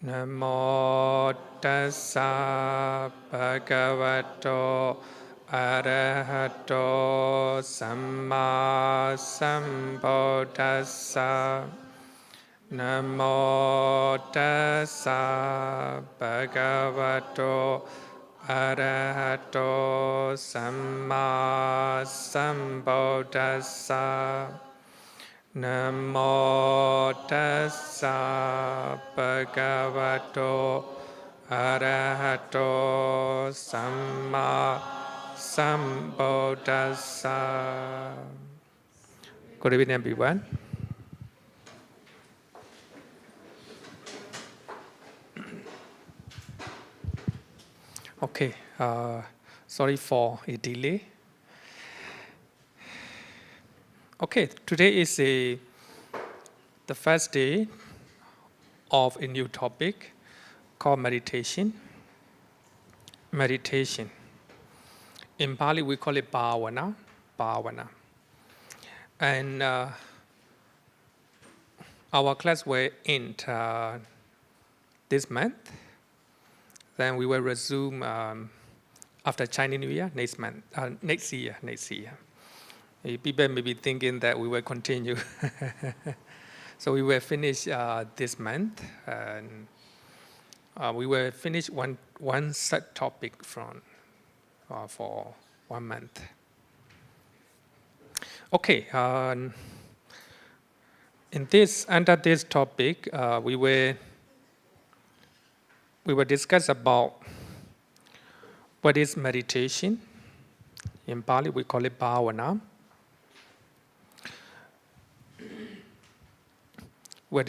Namo tassa bhagavato arahato samma sambuddhassa. Namo tassa bhagavato arahato samma sambuddhassa. Namo tassa bhagavato arahato samma sambuddhassa. Good evening, everyone. Okay, sorry for a delay. Okay, today is the first day of a new topic called meditation. Meditation. In Pali, we call it bhavana. Bhavana. And our class will end this month. Then we will resume after Chinese New Year next month, next year. People may be thinking that we will continue. So we will finish this month, and we will finish one set topic from for 1 month. Okay. Under this topic, we will discuss about what is meditation. In Pali, we call it bhavana. We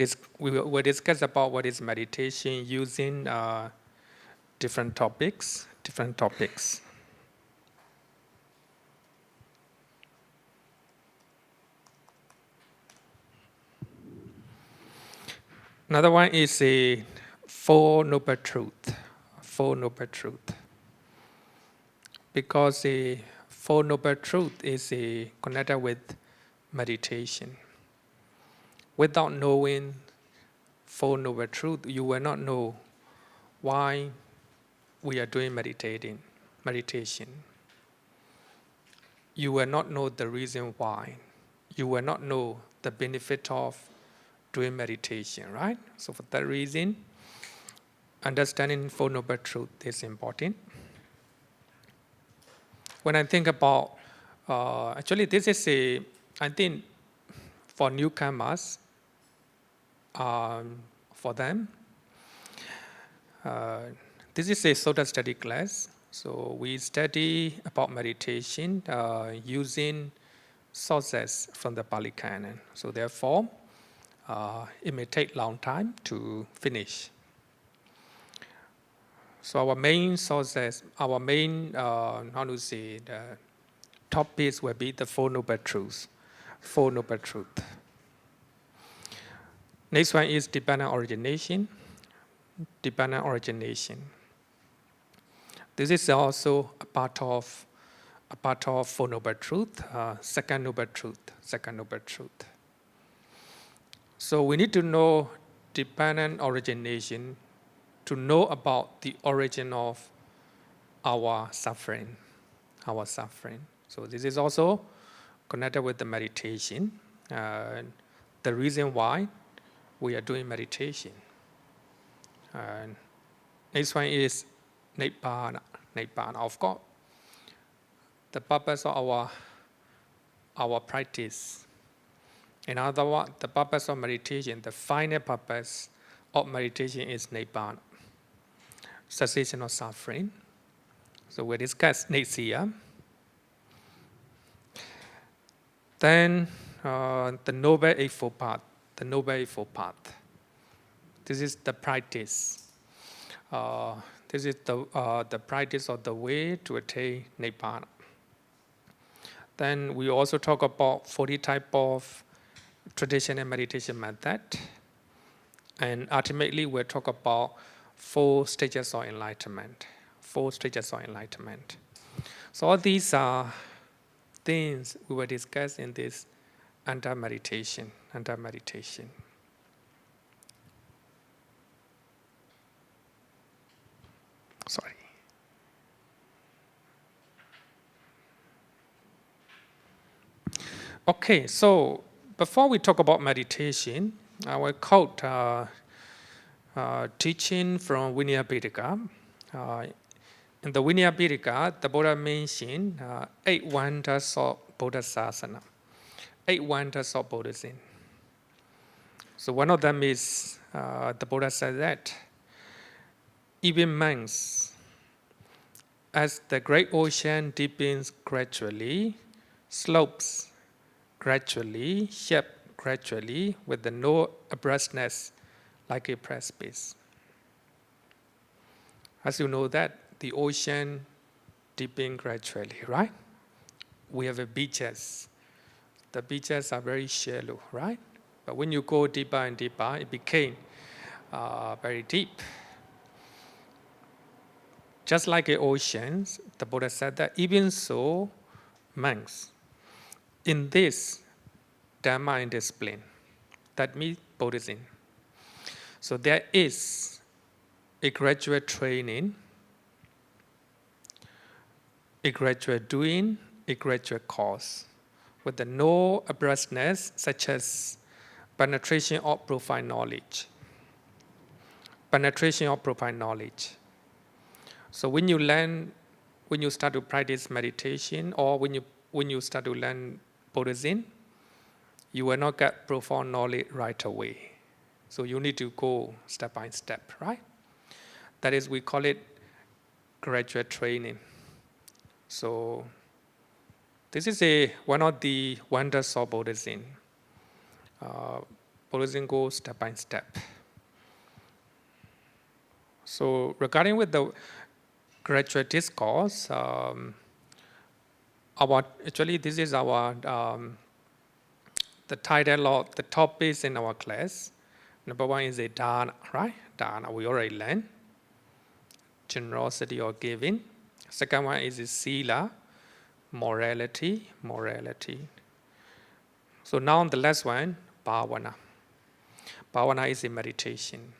will discuss about what is meditation using different topics. Another one is a Four Noble Truth. Because the Four Noble Truth is connected with meditation. Without knowing Four Noble Truth, you will not know why we are doing meditation. You will not know the reason why. You will not know the benefit of doing meditation, right? So for that reason, understanding Four Noble Truth is important. When I think about, actually this is I think for newcomers, for them, this is a Sutta study class. So we study about meditation using sources from the Pali Canon. So therefore, it may take long time to finish. So our main sources, our main, the topics will be the Four Noble Truths. Next one is dependent origination. This is also a part of Four Noble Truth, Second Noble Truth. So we need to know dependent origination to know about the origin of our suffering. So this is also connected with the meditation, the reason why we are doing meditation. Next one is Nibbana. Of course, the purpose of our practice. In other words, the purpose of meditation, the final purpose of meditation is Nibbana, cessation of suffering. So we'll discuss next year. Then the Noble Eightfold Path. This is the practice. This is the practice of the way to attain Nibbana. Then we also talk about 40 types of traditional meditation method. And ultimately, we'll talk about 4 stages of enlightenment. So all these are things we will discuss in this under meditation. Okay, so before we talk about meditation, I will quote teaching from Vinaya Pitaka. In the Vinaya Pitaka, the Buddha mentioned 8 wonders of Buddhism, 8 wonders of Buddhism. So one of them is, the Buddha said that even monks, as the great ocean deepens gradually, slopes gradually, shaped gradually, with the no abruptness like a precipice. As you know that the ocean deepens gradually, right? We have beaches. The beaches are very shallow, right? But when you go deeper and deeper, it became very deep. Just like the oceans, the Buddha said that even so, monks, in this Dhamma and discipline, that means Buddhism. So there is a gradual training, a gradual doing, a gradual course, with the no abruptness, such as penetration of profound knowledge. Penetration of profound knowledge. So when you start to practice meditation, or when you start to learn Buddhism, you will not get profound knowledge right away. So you need to go step by step, right? That is, we call it gradual training. So this is one of the wonders of Buddhism. Buddhism goes step by step. So regarding with the gradual discourse, this is our the title of the topics in our class. Number one is a dana, right? Dana, we already learned. Generosity or giving. Second one is sila, morality. So now the last one, bhavana. Bhavana is a meditation.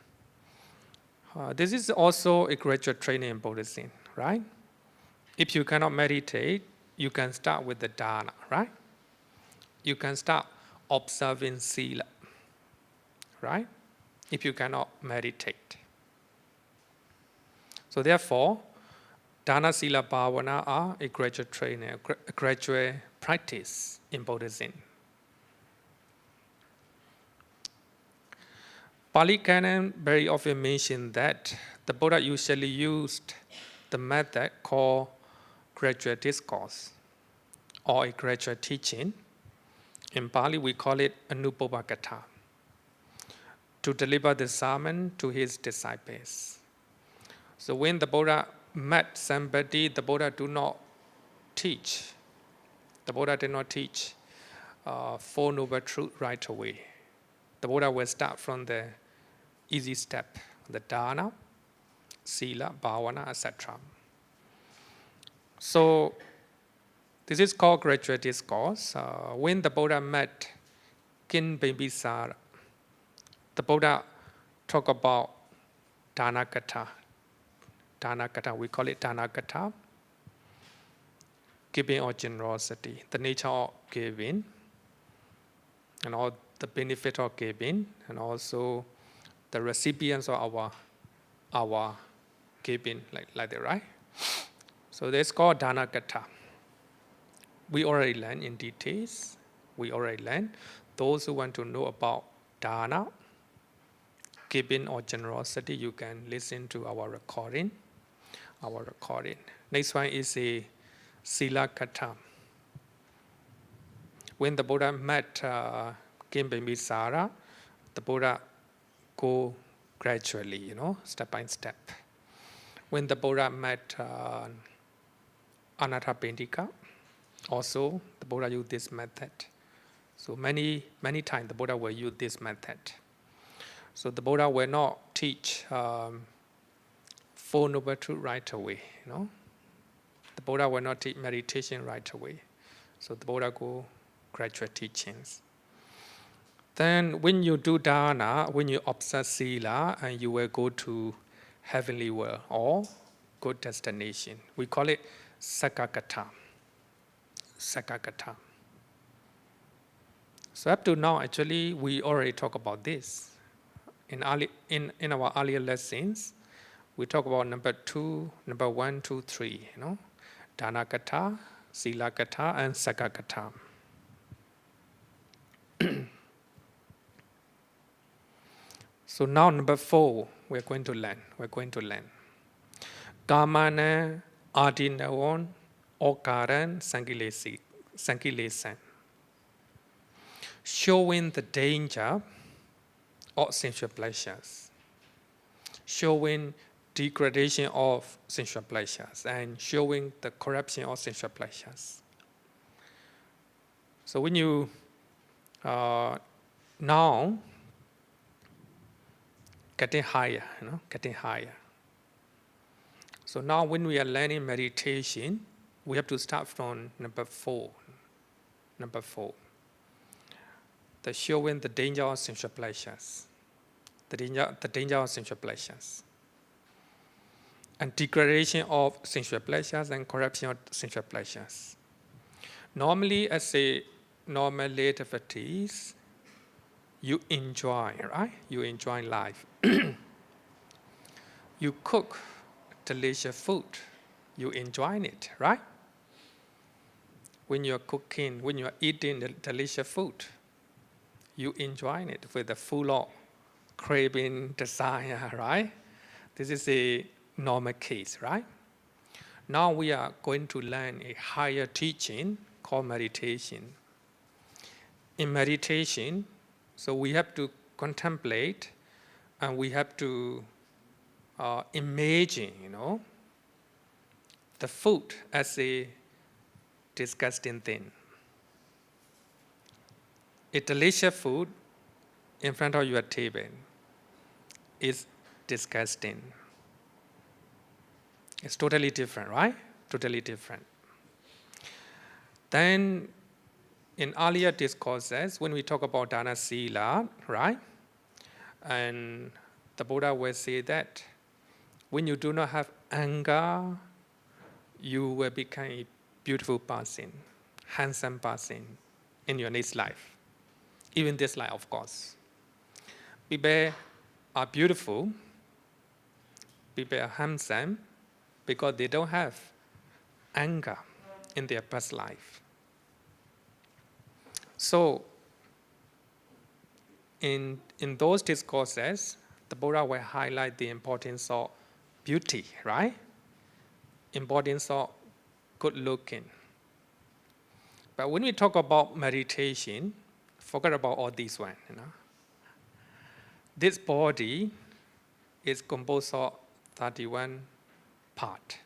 This is also a gradual training in Buddhism, right? If you cannot meditate, you can start with the dana, right? You can start observing sila, right? If you cannot meditate. So therefore, dana, sila, bhavana are a gradual training, a gradual practice in Buddhism. Pali Canon very often mentions that the Buddha usually used the method called gradual discourse or a gradual teaching. In Pali, we call it anupubbakathā, to deliver the sermon to his disciples. So when the Buddha met somebody, the Buddha did not teach. The Buddha did not teach Four Noble Truths right away. The Buddha will start from the easy step, the dana, sila, bhavana, etc. So this is called gradual discourse. When the Buddha met King Vipassanā, the Buddha talked about dhanakatha. Dhanakatha, we call it dhanakatha, giving or generosity, the nature of giving, and all the benefit of giving, and also the recipients of our giving, like that, right? So that's called dhanakatha. We already learned in details. We already learned. Those who want to know about dana, giving or generosity, you can listen to our recording. Next one is a sila katha. When the Buddha met King Vipassanā, the Buddha go gradually, step by step. When the Buddha met Anathapindika, also the Buddha used this method. So many times the Buddha will use this method. So the Buddha will not teach Four Noble Truths right away. The Buddha will not teach meditation right away. So the Buddha go gradual teachings. Then when you do dana, when you observe sila, and you will go to heavenly world or good destination. We call it sakkakatha. So up to now, actually, we already talked about this. In our earlier lessons, we talk about number 1, 2, 3, Dhanakathā, Silakathā, and Saggakathā. So now number 4, we're going to learn. Kamana adinavon okaran sankilesan. Showing the danger of sensual pleasures. Showing degradation of sensual pleasures and showing the corruption of sensual pleasures. So when you now getting higher, getting higher. So now when we are learning meditation, we have to start from number 4. Number 4. The showing the danger of sensual pleasures. The danger of sensual pleasures. And degradation of sensual pleasures and corruption of sensual pleasures. Normally, as a normal lay devotees, you enjoy, right? You enjoy life. You cook delicious food. You enjoy it, right? When you're cooking, when you're eating the delicious food, you enjoy it with the full of craving, desire, right? This is a normal case, right? Now we are going to learn a higher teaching called meditation. In meditation, so we have to contemplate and we have to imagine, the food as a disgusting thing. A delicious food in front of your table is disgusting. It's totally different, right? Totally different. Then, in earlier discourses, when we talk about dana sila, right? And the Buddha will say that when you do not have anger, you will become a beautiful person, handsome person in your next life. Even this life, of course. People are beautiful, people are handsome, because they don't have anger in their past life. So, in those discourses, the Buddha will highlight the importance of beauty, right? Importance of good looking. But when we talk about meditation, forget about all these one, This body is composed of 31 parts.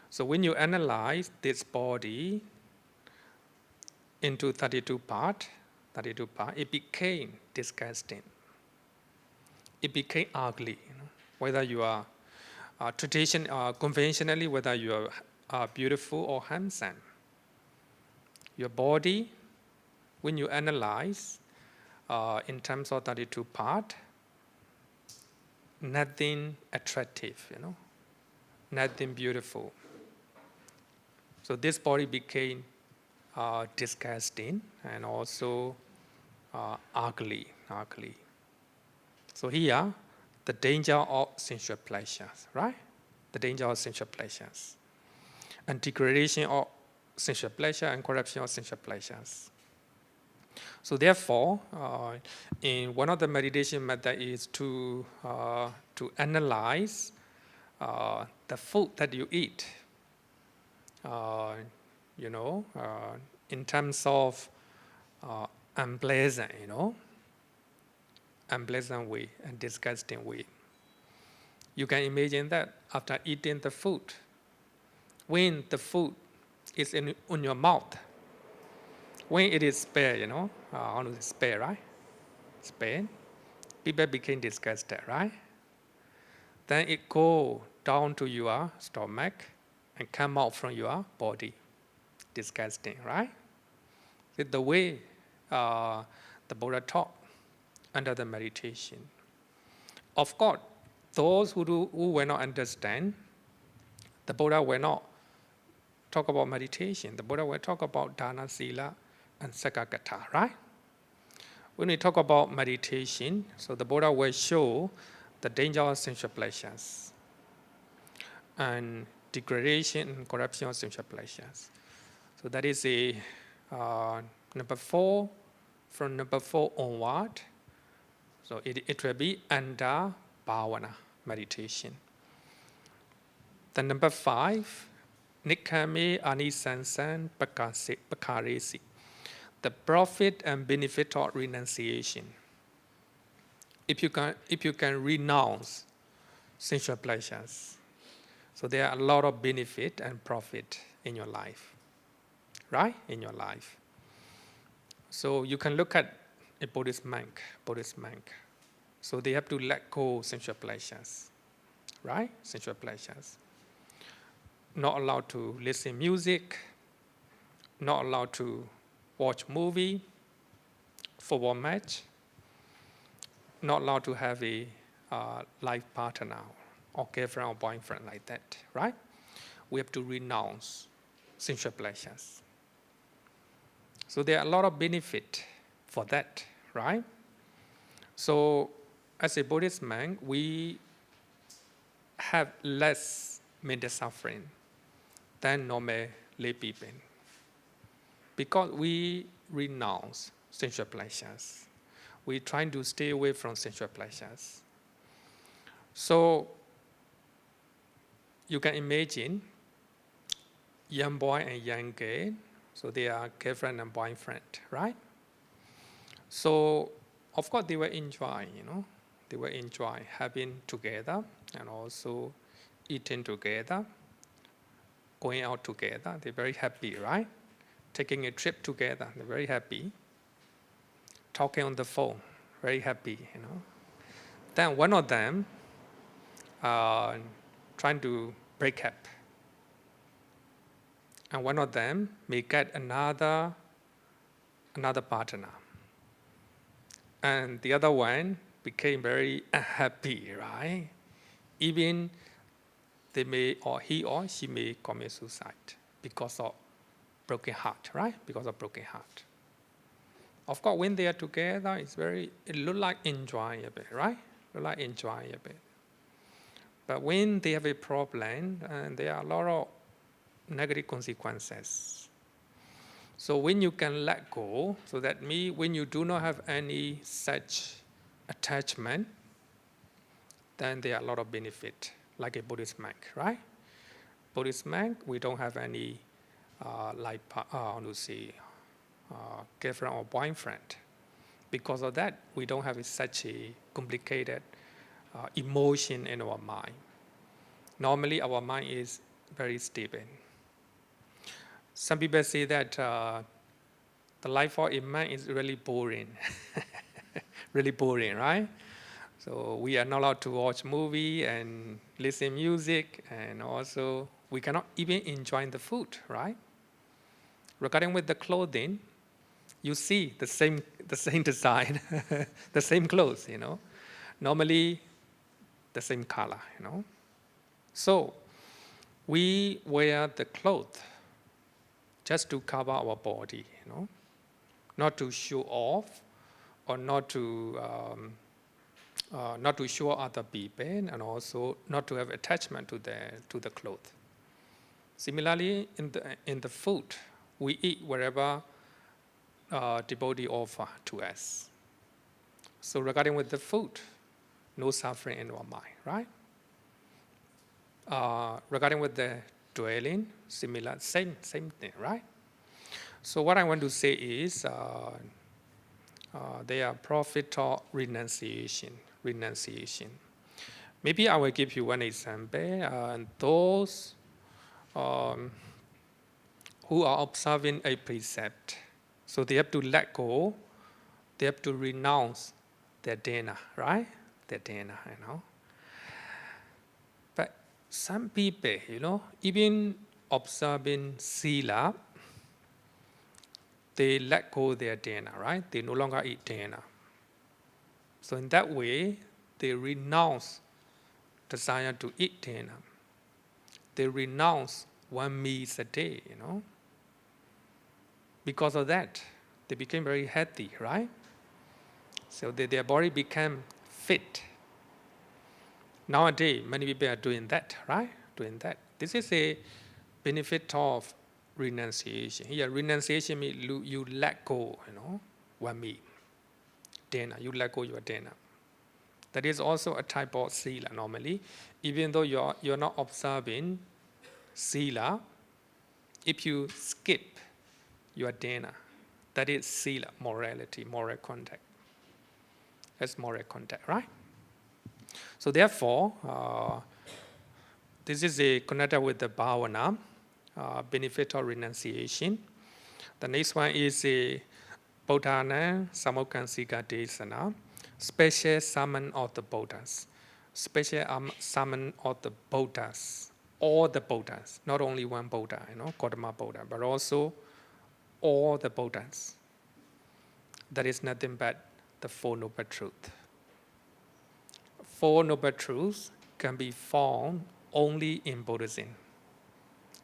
So when you analyze this body into 32 parts, it became disgusting. It became ugly. Whether you are conventionally, whether you are beautiful or handsome, your body, when you analyze in terms of 32 parts, nothing attractive, nothing beautiful. So this body became disgusting and also ugly. So here, the danger of sensual pleasures, right? The danger of sensual pleasures. And degradation of sensual pleasure and corruption of sensual pleasures. So therefore, in one of the meditation methods is to analyze the food that you eat, in terms of unpleasant, unpleasant way and disgusting way. You can imagine that after eating the food, when the food is in your mouth, when it is spare, spare, right? Spare, people became disgusted, right? Then it go down to your stomach and come out from your body. Disgusting, right? It's the way the Buddha taught under the meditation. Of course, those who will not understand, the Buddha will not talk about meditation. The Buddha will talk about dana, sila, and sikkhā, right? When we talk about meditation, so the Buddha will show the danger of sensual pleasures and degradation and corruption of sensual pleasures. So that is a number 4. From number 4 onward, so it will be under bhavana, meditation. Then number 5, nikkame anisansan pakaresi, the profit and benefit of renunciation. If you can renounce sensual pleasures, so there are a lot of benefit and profit in your life, right? In your life. So you can look at a Buddhist monk. So they have to let go sensual pleasures, right? Sensual pleasures. Not allowed to listen music, not allowed to watch movie, football match, not allowed to have a life partner or girlfriend or boyfriend like that, right? We have to renounce sensual pleasures. So there are a lot of benefit for that, right? So as a Buddhist monk, we have less mental suffering than normal lay people, because we renounce sensual pleasures. We try to stay away from sensual pleasures. So you can imagine young boy and young girl, so they are girlfriend and boyfriend, right? So of course they will enjoy, they will enjoy having together and also eating together, going out together. They're very happy, right? Taking a trip together, they're very happy. Talking on the phone, very happy, Then one of them trying to break up. And one of them may get another partner. And the other one became very unhappy, right? Even they may, or he or she may commit suicide because of broken heart, right? Because of broken heart. Of course, when they are together, it looks like enjoying a bit, right? Look like enjoying a bit. But when they have a problem, and there are a lot of negative consequences. So when you can let go, so that means when you do not have any such attachment, then there are a lot of benefit, like a Buddhist monk, right? Buddhist monk, we don't have any girlfriend or boyfriend. Because of that, we don't have such a complicated emotion in our mind. Normally, our mind is very stable. Some people say that the life of a monk is really boring. Really boring, right? So we are not allowed to watch movie and listen music, and also we cannot even enjoy the food, right? Regarding with the clothing, you see the same design, the same clothes, Normally, the same color, So we wear the clothes just to cover our body, not to show off or not to show other people, and also not to have attachment to the clothes. Similarly, in the food, we eat wherever devotee offer to us. So regarding with the food, no suffering in our mind, right? Regarding with the dwelling, similar, same thing, right? So what I want to say is they are profit of renunciation. Maybe I will give you one example. Those who are observing a precept, so they have to let go, they have to renounce their dana, right? Their dana, But some people, even observing sila, they let go their dana, right? They no longer eat dana. So in that way, they renounce desire to eat dana. They renounce one meal a day, Because of that, They became very healthy, right? So their body became fit. Nowadays, many people are doing that, right? Doing that. This is a benefit of renunciation. Here, renunciation means you let go, one meat. Dana, you let go your dana. That is also a type of sila normally. Even though you're not observing sila, if you skip your dana, that is sila, morality, moral conduct. That's moral conduct, right? So therefore, this is connected with the bhavana, benefit of renunciation. The next one is a Buddhana Samukhansika Desana, special summon of the Buddhas. Special summon of the Buddhas, all the Buddhas, not only one Buddha, Gautama Buddha, but also all the Buddhas. That is nothing but the Four Noble Truths. Four Noble Truths can be found only in Buddhism,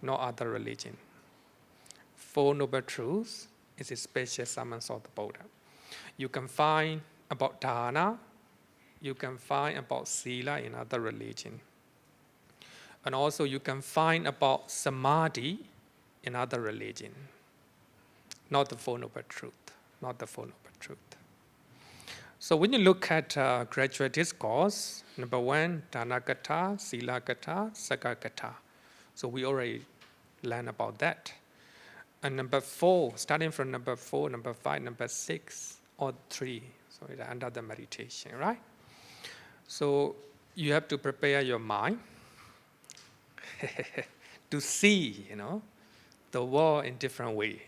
no other religion. Four Noble Truths is a special summons of the Buddha. You can find about dana, you can find about sila in other religion. And also you can find about samadhi in other religion. Not the Four Noble Truth, not the Four Noble Truth. So when you look at Gradual Discourse, number 1, dana-katha, sila-katha, sikkhā-katha. So we already learned about that. And number 4, starting from number 4, number 5, number 6, or 3. So it's under the meditation, right? So you have to prepare your mind to see, the world in different way,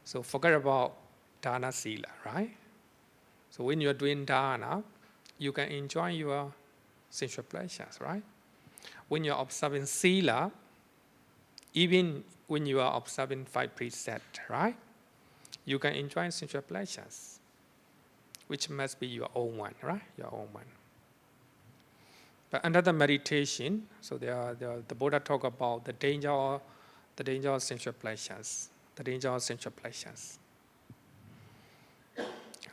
So forget about dana sila, right? So when you're doing dana, you can enjoy your sensual pleasures, right? When you're observing sila, even when you are observing 5 precepts, right? You can enjoy sensual pleasures, which must be your own one, right? Your own one. But under the meditation, so the Buddha talk about the danger of sensual pleasures, the danger of sensual pleasures.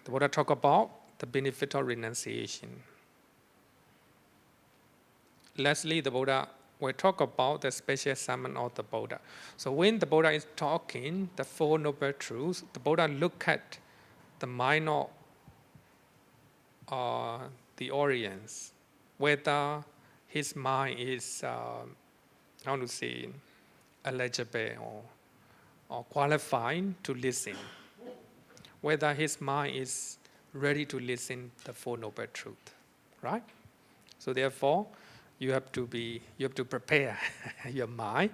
The Buddha talk about the benefit of renunciation. Lastly, the Buddha will talk about the special summon of the Buddha. So when the Buddha is talking the Four Noble Truths, the Buddha look at the mind of the audience, whether his mind is, eligible or qualified to listen, whether his mind is ready to listen the Four Noble Truths, right? So therefore, you have to prepare your mind.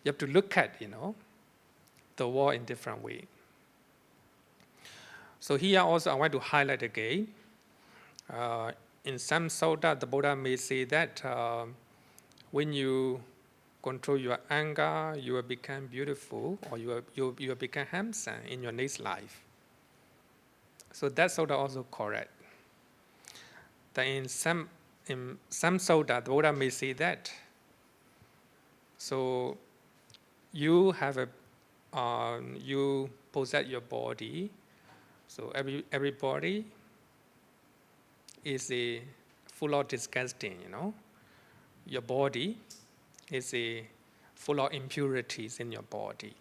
You have to look at, the world in different way. So here also I want to highlight again. In some sutta, the Buddha may say that when you control your anger, you will become beautiful, or you will become handsome in your next life. So that sutta also correct. That in some sutta, the Buddha may say that. So you have you possess your body. So every body is full of disgusting, Your body is full of impurities in your body.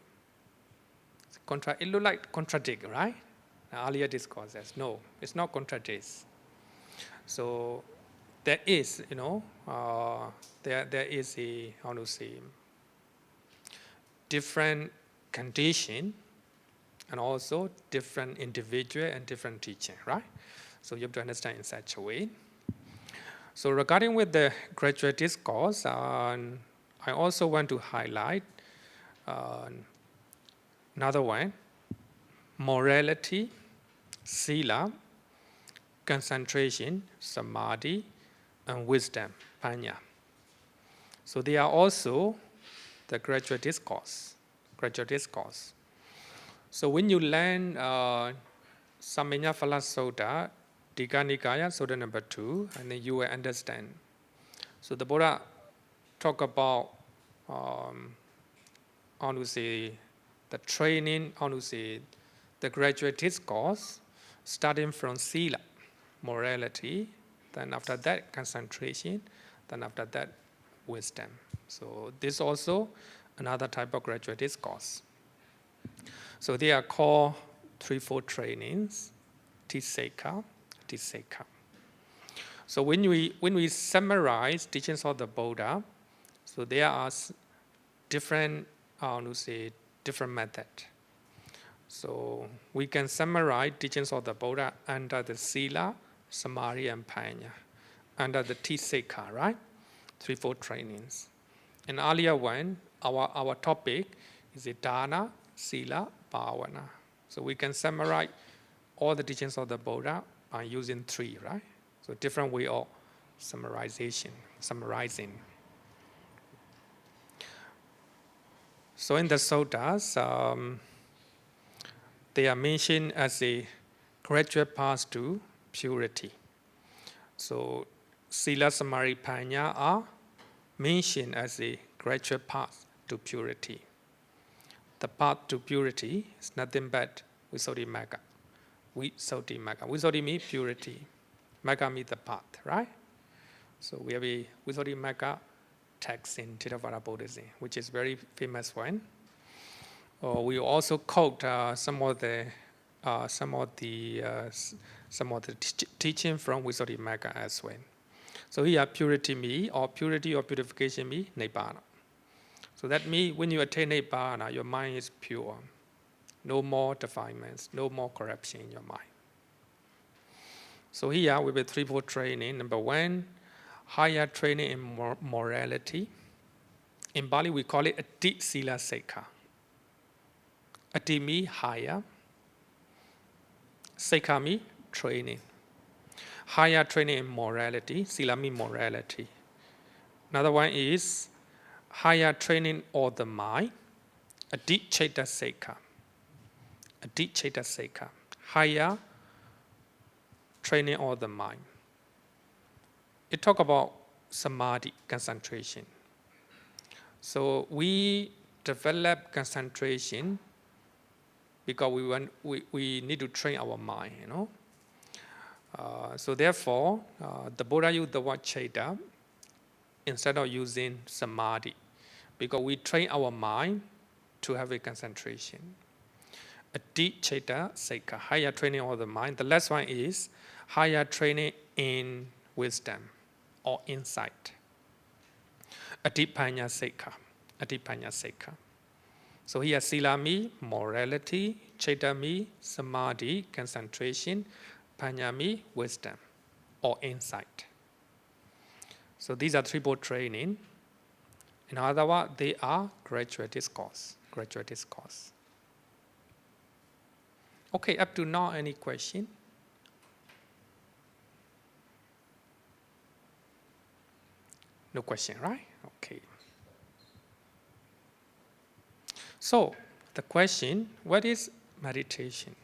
It looks like contradict, right? Earlier discourses. No, it's not contradicts. So there is, there is different condition and also different individual and different teaching, right? So you have to understand in such a way. So regarding with the Gradual Discourse, I also want to highlight another one, morality, sila, concentration, samadhi, and wisdom, panya. So they are also the Gradual Discourse. Gradual Discourse. So when you learn Sammiññaphala Sutta, Digha Nikaya, Sutta number 2, and then you will understand. So the Buddha talk about the training, the Gradual Discourse, starting from sila, morality, then after that concentration, then after that wisdom. So this also another type of Gradual Discourse. So they are called Threefold Trainings, ti-sikkhā, ti-sikkhā. So when we summarize teachings of the Buddha, so there are different, different methods. So we can summarize teachings of the Buddha under the sila, samadhi, and panya, under the ti-sikkhā, right? Threefold Trainings. In earlier one, our topic is the dana, sila, bhavana. So we can summarize all the teachings of the Buddha by using three, right? So different way of summarizing. So in the suttas, they are mentioned as a gradual path to purity. So sila, samadhi, panya are mentioned as a gradual path to purity. The path to purity is nothing but Visuddhimagga. Visuddhi means purity. Magga means the path, right? So we have a Visuddhimagga text in Theravada Buddhism, which is very famous one. We also quote some of the teaching from Visuddhimagga as well. So here purity means, or purity or purification means nibbana. So that means when you attain nibbana, your mind is pure. No more defilements, no more corruption in your mind. So here we have a threefold training. Number one, higher training in morality. In Bali we call it ti-sikkhā. Ati means higher. Sikkhā means training. Higher training in morality. Sila means morality. Another one is higher training of the mind. Ti-sikkhā. Ti-sikkhā. Higher training of the mind. It talks about samadhi, concentration. So we develop concentration because we need to train our mind, you know. So therefore, the Buddha used the word citta instead of using samadhi, because we train our mind to have a concentration. Ti-sikkhā, higher training of the mind. The last one is higher training in wisdom or insight. Ati-sikkhā. So here sila means morality, citta means samadhi, concentration, panya means wisdom or insight. So these are threefold training. In other words, they are gradual discourse. Gradual discourse. Okay, up to now, any question? No question, right? Okay. So, the question, what is meditation?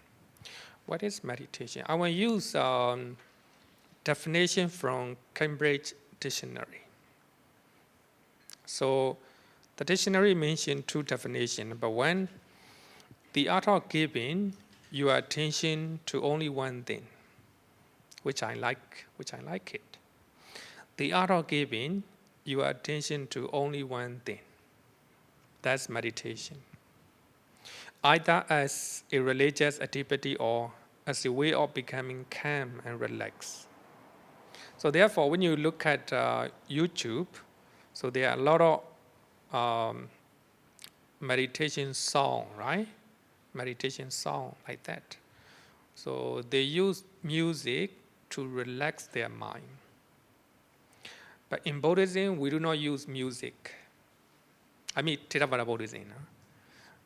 What is meditation? I will use definition from Cambridge Dictionary. So, the dictionary mentioned two definitions. Number one, the art of giving your attention to only one thing, which I like it. The art of giving your attention to only one thing. That's meditation. Either as a religious activity or as a way of becoming calm and relaxed. So therefore, when you look at YouTube, so there are a lot of meditation song, right? Meditation song like that. So they use music to relax their mind. But in Buddhism, we do not use music. I mean, Theravada Buddhism.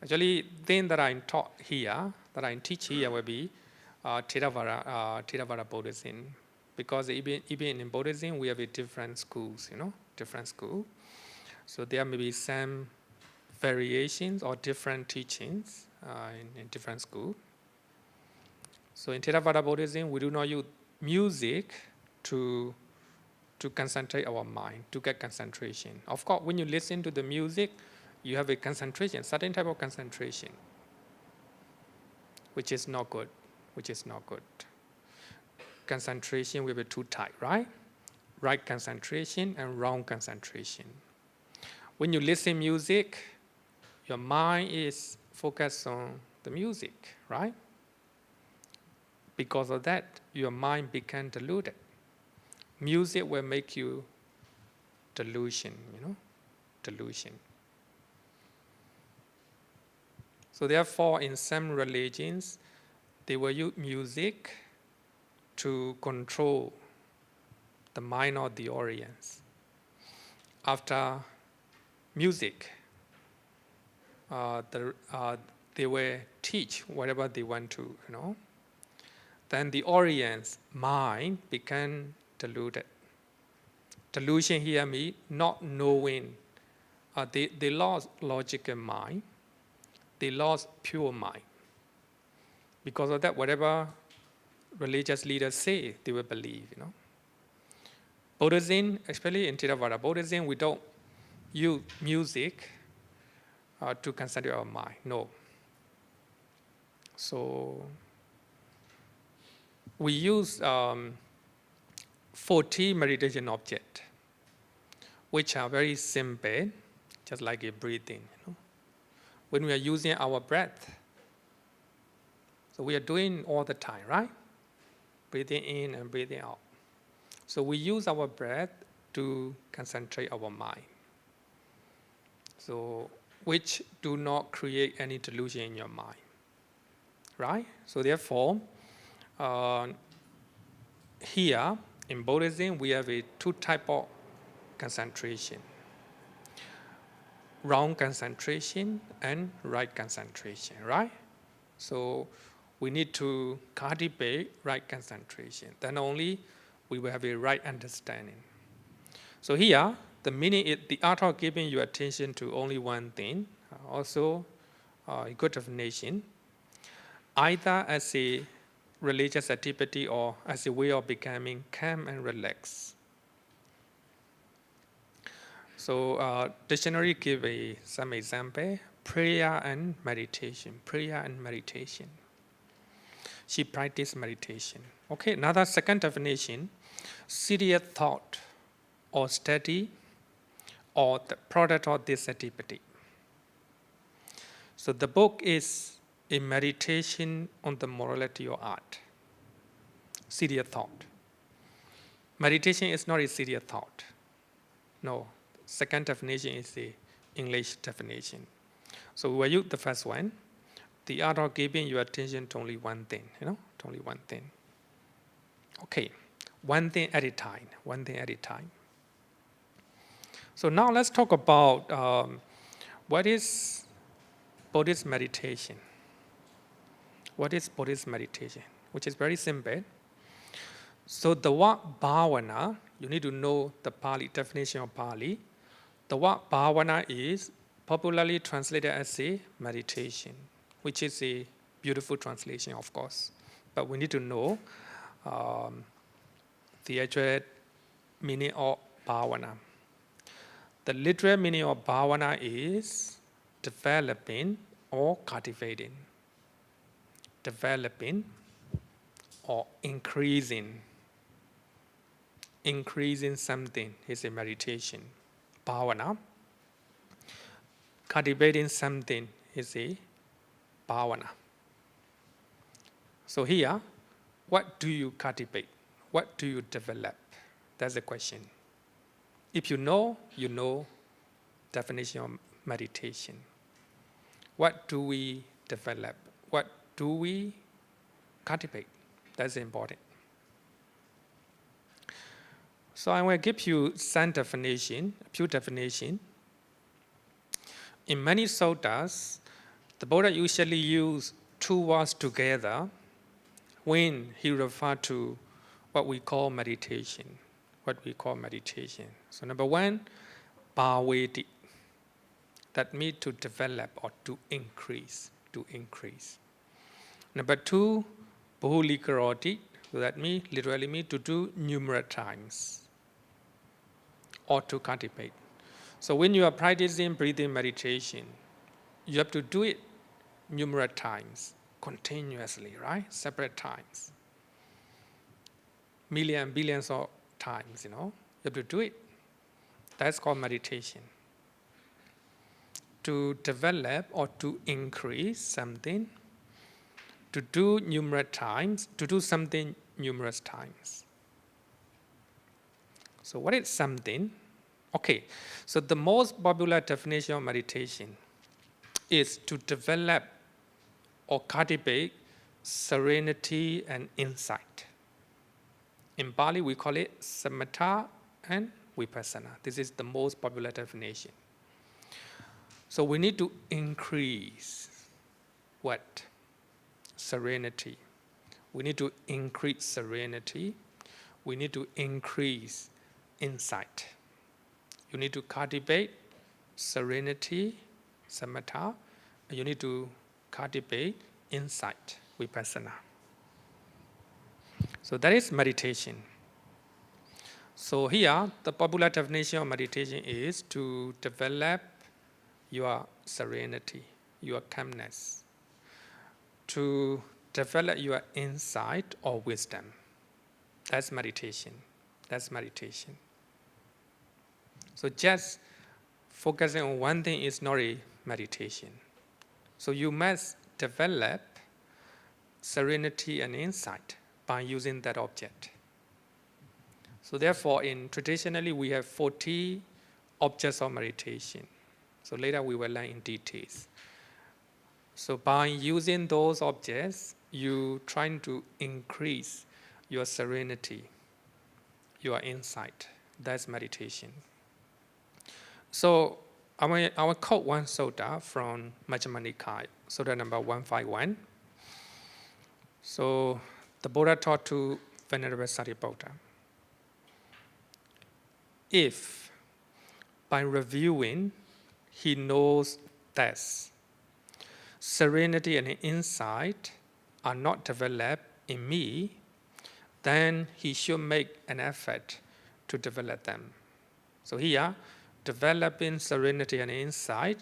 Actually, thing that I taught here, that I teach here will be Theravada Buddhism. Because even in Buddhism, we have different schools, different schools. So there may be some variations or different teachings in different schools. So in Theravada Buddhism, we do not use music to concentrate our mind, to get concentration. Of course, when you listen to the music, you have a concentration, certain type of concentration. which is not good, Concentration will be too tight, right? Right concentration and wrong concentration. When you listen music, your mind is focused on the music, right? Because of that, your mind became deluded. Music will make you delusion. So therefore, in some religions, they will use music to control the mind of the audience. After music, they will teach whatever they want to, Then the audience mind became deluded. Delusion here means not knowing. They lost logical mind. They lost pure mind. Because of that, whatever religious leaders say, they will believe, Buddhism, especially in Theravada Buddhism, we don't use music to concentrate our mind. No. So we use 40 meditation objects, which are very simple, just like a breathing. When we are using our breath, so we are doing all the time, right? Breathing in and breathing out. So we use our breath to concentrate our mind. So which do not create any delusion in your mind, right? So therefore, here in Buddhism, we have two types of concentration. Wrong concentration and right concentration, right? So we need to cultivate right concentration. Then only we will have a right understanding. So here, the meaning is the art of giving your attention to only one thing, also a good definition, either as a religious activity or as a way of becoming calm and relaxed. So dictionary give some example, prayer and meditation. She practiced meditation. Okay, another second definition, serious thought or study or the product of this activity. So the book is a meditation on the morality of art. Serious thought. Meditation is not a serious thought. No. Second definition is the English definition. So we will use the first one. The art of giving your attention to only one thing, to only one thing. Okay, one thing at a time. So now let's talk about what is Buddhist meditation. What is Buddhist meditation? Which is very simple. So the word bhavana, you need to know the Pali definition of Pali. The word bhavana is popularly translated as a meditation, which is a beautiful translation, of course. But we need to know the actual meaning of bhavana. The literal meaning of bhavana is developing or cultivating. Developing or increasing. Increasing something is a meditation. Bhavana. Cultivating something is a bhavana. So here, what do you cultivate? What do you develop? That's the question. If you know definition of meditation. What do we develop? What do we cultivate? That's important. So I will give you some definition, a few definitions. In many suttas, the Buddha usually used two words together when he referred to what we call meditation. So number one, bhaveti. That means to develop or to increase. Number two, bhulikaroti. So that literally means to do numerous times or to cultivate. So when you are practicing breathing meditation, you have to do it numerous times. continuously, right? Separate times. Millions, billions of times, you have to do it. That's called meditation. To develop or to increase something, to do numerous times, to do something numerous times. So what is something? Okay, so the most popular definition of meditation is to develop or cultivate serenity and insight. In Pali, we call it Samatha and Vipassanā. This is the most popular definition. So we need to increase what? Serenity. We need to increase serenity. We need to increase insight. You need to cultivate serenity, Samatha, and you need to cultivate insight, Vipassanā. So that is meditation. So here, the popular definition of meditation is to develop your serenity, your calmness, to develop your insight or wisdom. That's meditation. That's meditation. So just focusing on one thing is not a meditation. So you must develop serenity and insight by using that object. So therefore, traditionally we have 40 objects of meditation. So later we will learn in details. So by using those objects, you trying to increase your serenity, your insight. That's meditation. So I will quote one sutta from Majjhima Nikāya, sutta number 151. So the Buddha taught to Venerable Sariputta, if by reviewing he knows that serenity and insight are not developed in me, then he should make an effort to develop them. So here, developing serenity and insight,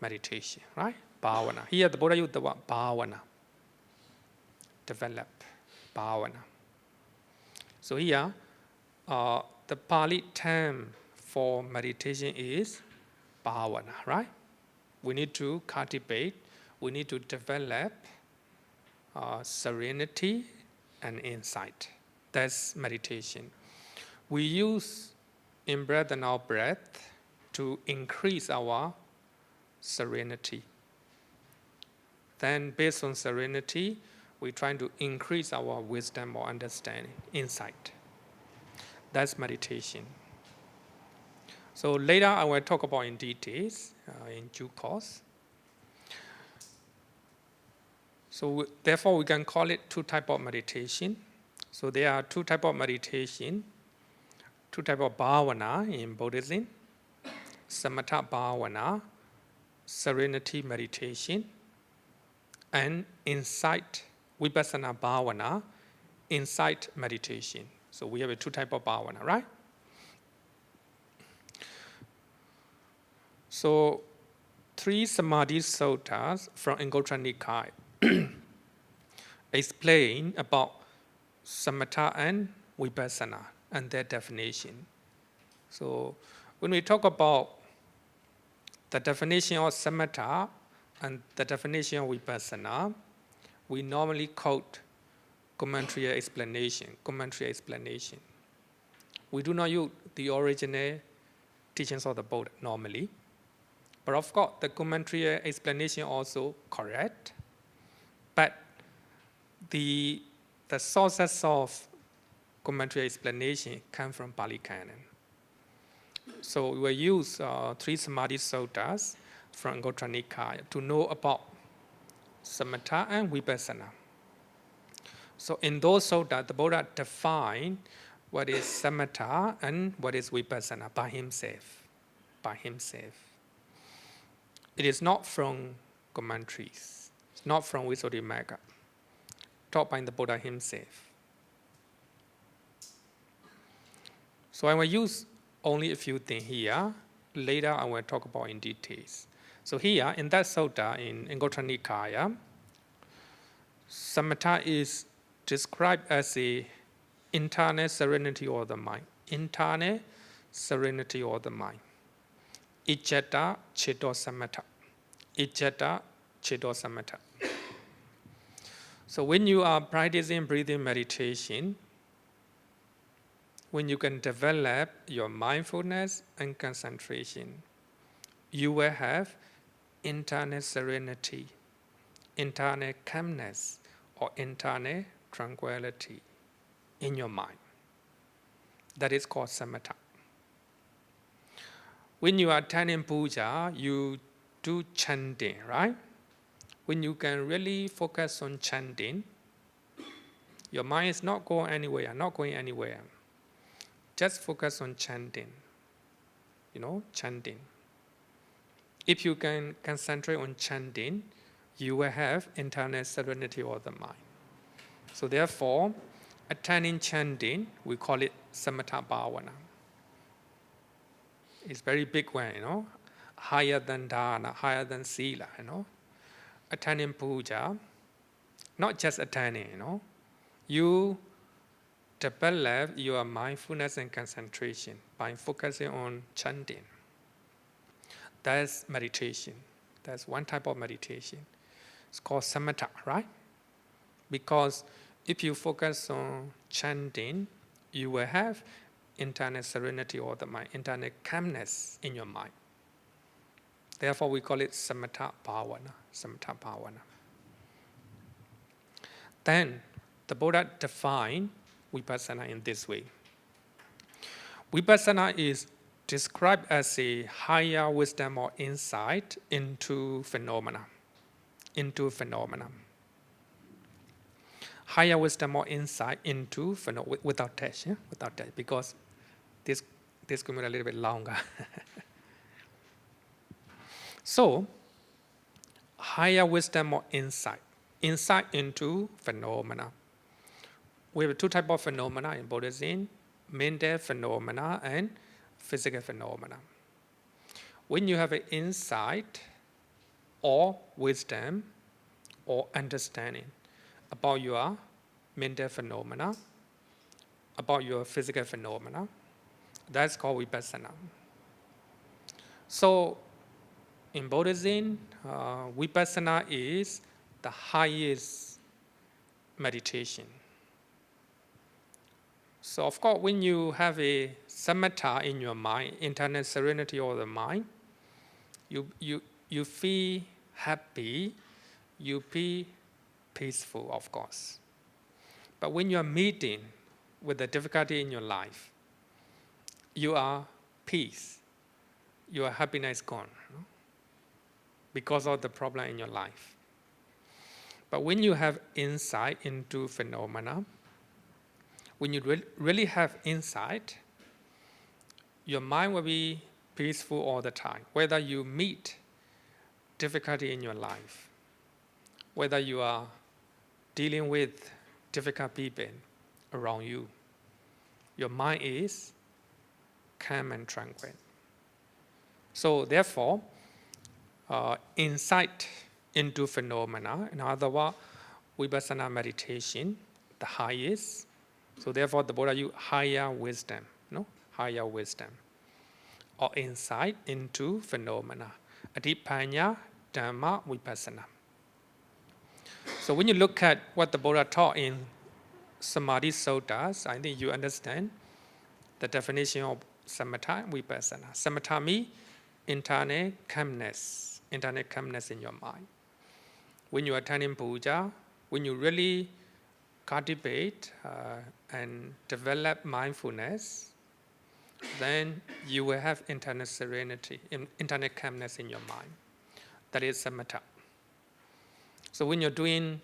meditation, right? Bhavana. Here the Buddha used the word bhavana. Develop, bhavana. So here, the Pali term for meditation is bhavana, right? We need to cultivate, we need to develop serenity and insight. That's meditation. We use in-breath and out-breath to increase our serenity. Then based on serenity, we're trying to increase our wisdom or understanding, insight. That's meditation. So later I will talk about in details in due course. So therefore we can call it two types of meditation. So there are two types of meditation, two types of bhavana in Buddhism. Samatha bhavana, serenity meditation, and insight, Vipassanā bhavana, insight meditation. So we have two types of bhavana, right? So three Samadhi suttas from Anguttara Nikāya explain about Samatha and Vipassanā and their definition. So when we talk about the definition of Samatha and the definition of Vipassanā, we normally quote commentary explanation. We do not use the original teachings of the Buddha normally. But of course, the commentary explanation also correct. But the sources of commentary explanation come from Pali Canon. So we will use three Samadhi suttas from Anguttara Nikāya to know about Samatha and Vipassanā. So in those suttas, the Buddha defined what is Samatha and what is Vipassanā by himself. It is not from commentaries. It's not from Visuddhimagga. Taught by the Buddha himself. So I will use only a few things here. Later I will talk about in details. So here in that sutta in Anguttara Nikāya, Samatha is described as a internal serenity of the mind. Internal serenity of the mind. Ijjata Chitta Samatha. Ijjata Chitta Samatha. So when you are practicing breathing meditation, when you can develop your mindfulness and concentration, you will have internal serenity, internal calmness, or internal tranquility in your mind. That is called samatha. When you are attending puja, you do chanting, right? When you can really focus on chanting, your mind is not going anywhere. Just focus on chanting, chanting. If you can concentrate on chanting, you will have internal serenity of the mind. So therefore, attending chanting, we call it samatha bhavana. It's very big one, higher than dana, higher than sila, Attending puja, not just attending, You develop your mindfulness and concentration by focusing on chanting. That's meditation. That's one type of meditation. It's called samatha, right? Because if you focus on chanting, you will have internal serenity of the mind, internal calmness in your mind. Therefore, we call it samatha bhavana. Samatha bhavana. Then, the Buddha defined Vipassanā in this way. Vipassanā is described as a higher wisdom or insight into phenomena. Higher wisdom or insight into phenomena, without touch, because this could be a little bit longer. So, higher wisdom or insight into phenomena. We have two types of phenomena in Buddhism: mental phenomena and physical phenomena. When you have an insight or wisdom or understanding about your mental phenomena, about your physical phenomena, that's called Vipassanā. So, in Buddhism, Vipassanā is the highest meditation. So, of course, when you have a samatha in your mind, internal serenity of the mind, you feel happy, you feel peaceful, of course. But when you are meeting with the difficulty in your life, you are peace, your happiness gone, because of the problem in your life. But when you have insight into phenomena, when you really have insight, your mind will be peaceful all the time. Whether you meet difficulty in your life, whether you are dealing with difficult people around you, your mind is calm and tranquil. So therefore, insight into phenomena, in other words, Vipassanā meditation, the highest. So therefore, the Buddha used higher wisdom, higher wisdom, or insight into phenomena. Adipanya Dhamma Vipassanā. So when you look at what the Buddha taught in Samadhi Suttas, I think you understand the definition of samatha and Vipassanā. Samatha means internal calmness in your mind. When you are attending puja, when you really cultivate and develop mindfulness, then you will have internal serenity, internal calmness in your mind. That is samatha. So when you're doing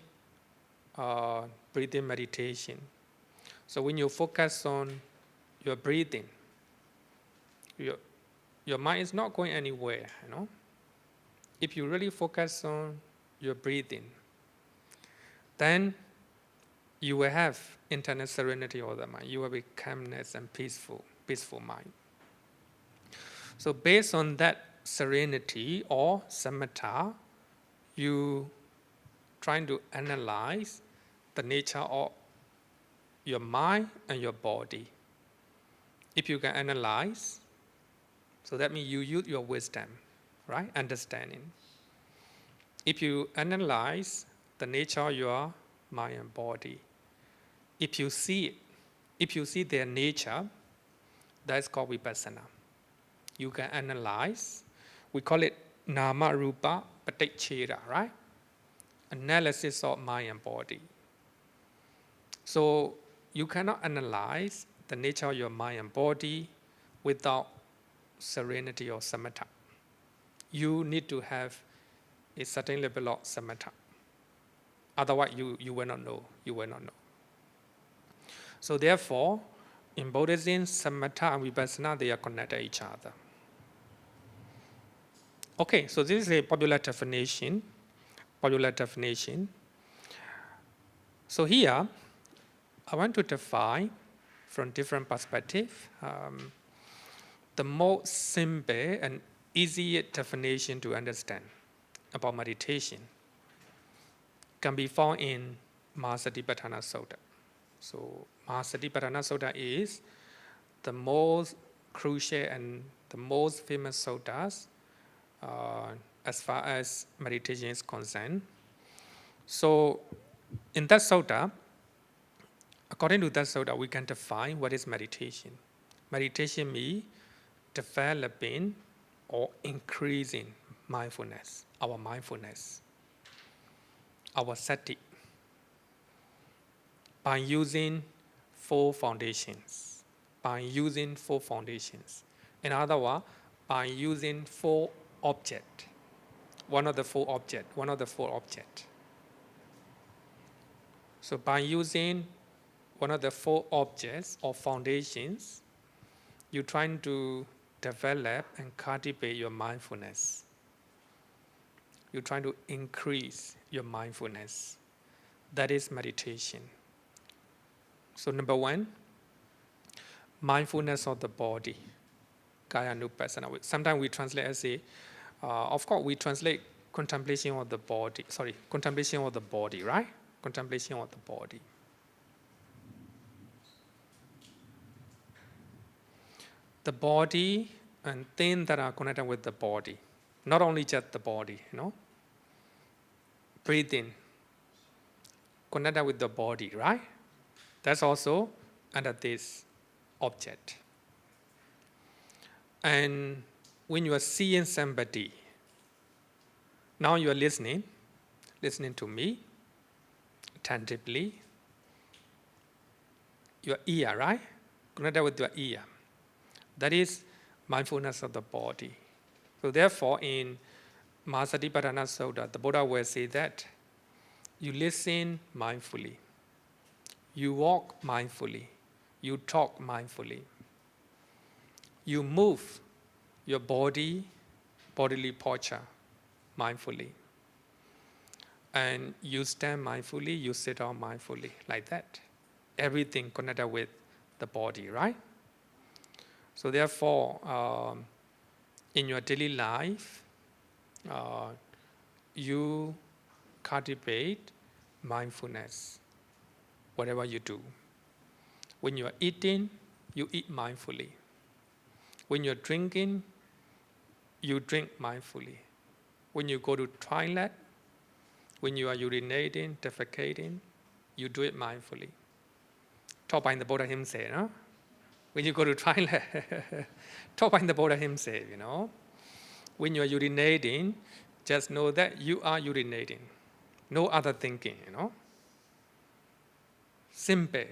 breathing meditation, so when you focus on your breathing, your mind is not going anywhere, If you really focus on your breathing, then you will have internal serenity of the mind. You will be calmness and peaceful mind. So based on that serenity or samatha, you trying to analyze the nature of your mind and your body. If you can analyze, so that means you use your wisdom, right? Understanding. If you analyze the nature of your mind and body, if you see their nature, that's called Vipassanā. You can analyze. We call it nama rupa paticcheda, right? Analysis of mind and body. So you cannot analyze the nature of your mind and body without serenity or samatha. You need to have a certain level of samatha. Otherwise, you will not know. You will not know. So therefore, in Buddhism, samatha and vipassana, they are connected to each other. Okay, so this is a popular definition. So here, I want to define from different perspectives. The most simple and easy definition to understand about meditation can be found in Mahasatipatthana Sutta. So Mahasatipatthana Sutta is the most crucial and the most famous suttas as far as meditation is concerned. So in that sutta, according to that sutta, we can define what is meditation. Meditation means developing or increasing mindfulness, our sati, by using four foundations. In other words, by using four objects. One of the four objects. So by using one of the four objects or foundations, you're trying to develop and cultivate your mindfulness. You're trying to increase your mindfulness. That is meditation. So number one, mindfulness of the body. Kaya anupubbakathā. Sometimes we translate as of course we translate contemplation of the body, right? Contemplation of the body. The body and things that are connected with the body. Not only just the body, Breathing, connected with the body, right? That's also under this object. And when you are seeing somebody, now you are listening to me attentively. Your ear, right? Connected with your ear. That is mindfulness of the body. So therefore, in Mahasatipatthana Sutta, the Buddha will say that you listen mindfully, you walk mindfully, you talk mindfully, you move your bodily posture mindfully, and you stand mindfully, you sit down mindfully, like that. Everything connected with the body, right? So therefore, in your daily life, you cultivate mindfulness, whatever you do. When you are eating, you eat mindfully. When you're drinking, you drink mindfully. When you go to toilet, when you are urinating, defecating, you do it mindfully. Taught by the Buddha himself, no? When you go to toilet, taught by the Buddha himself, When you are urinating, just know that you are urinating. No other thinking, Simple,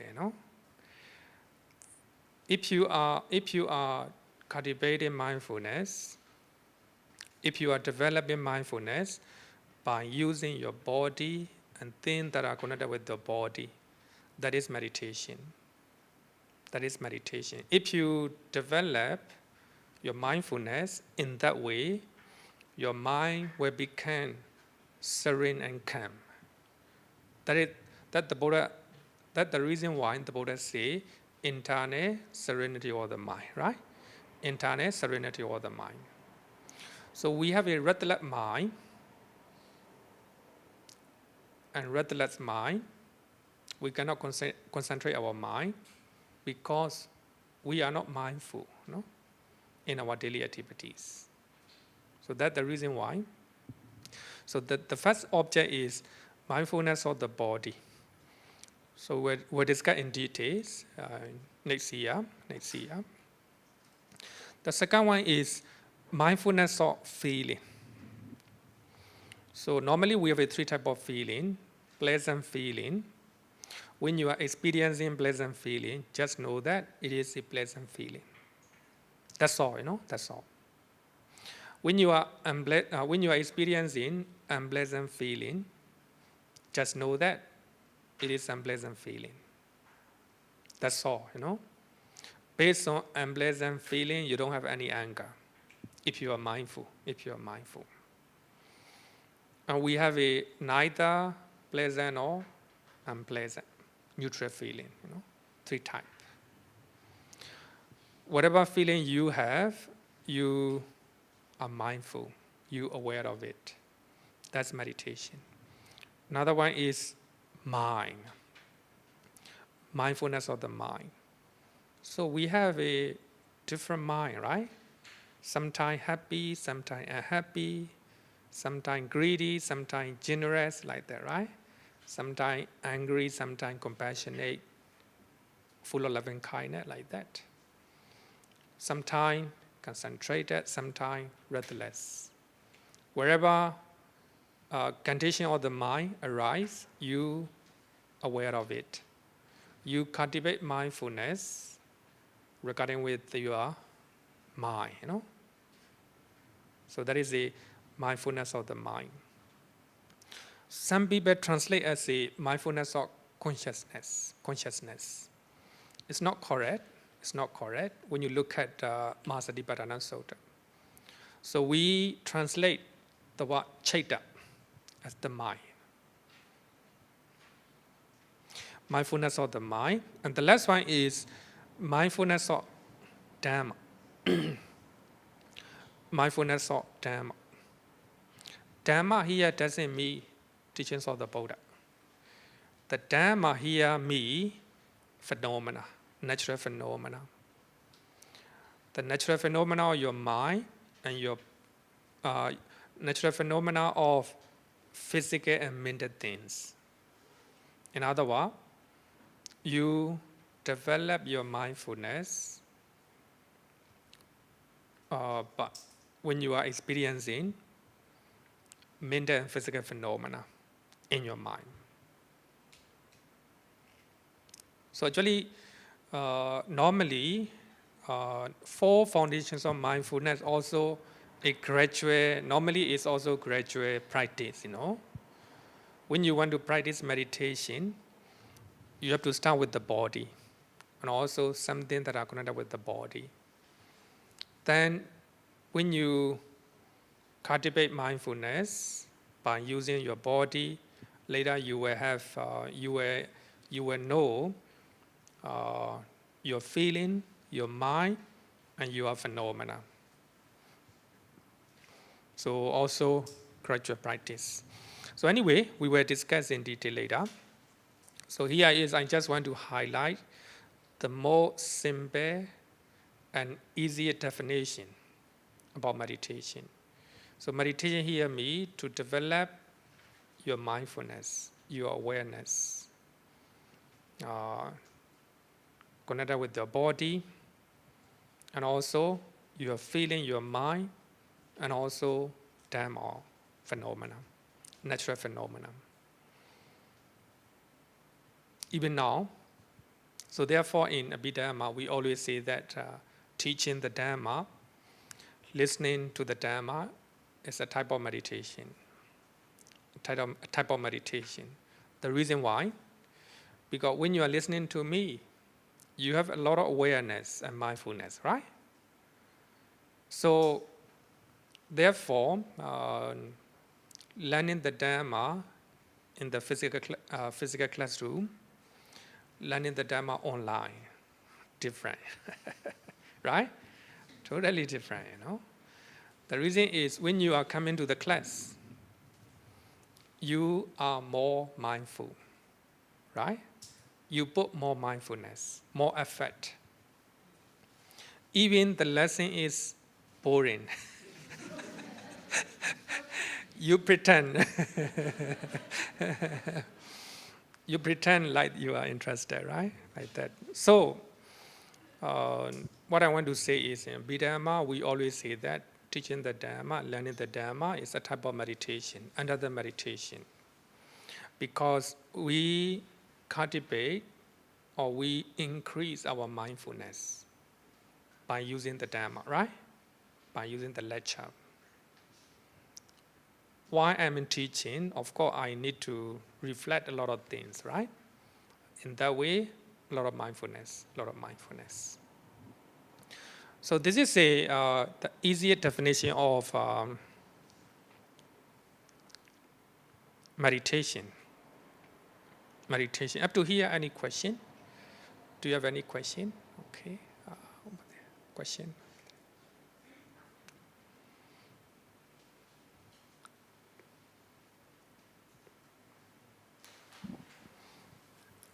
If you are cultivating mindfulness, if you are developing mindfulness by using your body and things that are connected with the body, that is meditation. If you develop your mindfulness in that way, your mind will become serene and calm. That's the reason why the Buddha say internal serenity of the mind, right? Internal serenity of the mind. So we have a regular mind. and restless mind, we cannot concentrate our mind because we are not mindful, no, in our daily activities. So that's the reason why. So the first object is mindfulness of the body. So we'll discuss in details next year. The second one is mindfulness of feeling. So normally we have three types of feeling. Pleasant feeling. When you are experiencing pleasant feeling, just know that it is a pleasant feeling. That's all, that's all. When you are experiencing unpleasant feeling, just know that it is unpleasant feeling. That's all, Based on unpleasant feeling, you don't have any anger if you are mindful. And we have a neither pleasant or unpleasant, neutral feeling, three types. Whatever feeling you have, you are mindful, you aware of it. That's meditation. Another one is mind, mindfulness of the mind. So we have a different mind, right? Sometimes happy, sometimes unhappy, sometimes greedy, sometimes generous, like that, right? Sometimes angry, sometimes compassionate, full of loving kindness, like that. Sometimes concentrated, sometimes restless. Wherever condition of the mind arise, you aware of it. You cultivate mindfulness regarding with your mind, So that is the mindfulness of the mind. Some people translate as a mindfulness of consciousness. It's not correct. When you look at Mahasatipatthana Sutta. So we translate the word citta as the mind. Mindfulness of the mind. And the last one is mindfulness of Dhamma. Mindfulness of Dhamma. Dhamma here doesn't mean teachings of the Buddha. The Dhamma here means phenomena, natural phenomena. The natural phenomena of your mind and your natural phenomena of physical and mental things. In other words, you develop your mindfulness, but when you are experiencing mental and physical phenomena in your mind. So actually, normally, 4 foundations of mindfulness also normally it's also gradual practice, When you want to practice meditation, you have to start with the body and also something that are connected with the body. Then when you cultivate mindfulness by using your body, later you will have, you will know your feeling, your mind, and your phenomena. So also gradual practice. So anyway, we will discuss in detail later. So here is, I just want to highlight the more simple and easier definition about meditation. So meditation here means to develop your mindfulness, your awareness, connected with your body, and also your feeling, your mind, and also Dhamma phenomena, natural phenomena. Even now, so therefore in Abhidhamma, we always say that teaching the Dhamma, listening to the Dhamma is a type of meditation. Type of meditation. The reason why? Because when you are listening to me, you have a lot of awareness and mindfulness, right? So, therefore, learning the Dhamma in the physical classroom, learning the Dhamma online, different, right? Totally different, The reason is when you are coming to the class, you are more mindful, right? You put more mindfulness, more effort. Even the lesson is boring. You pretend. You pretend like you are interested, right? Like that. So, what I want to say is in Dharma, we always say that teaching the Dharma, learning the Dharma is a type of meditation, another meditation. Because we cultivate or we increase our mindfulness by using the Dharma, right? By using the lecture. While I'm in teaching, of course, I need to reflect a lot of things, right? In that way, a lot of mindfulness. So this is the easier definition of meditation. Meditation. Up to here, any question? Do you have any question? Okay. Over there. Question?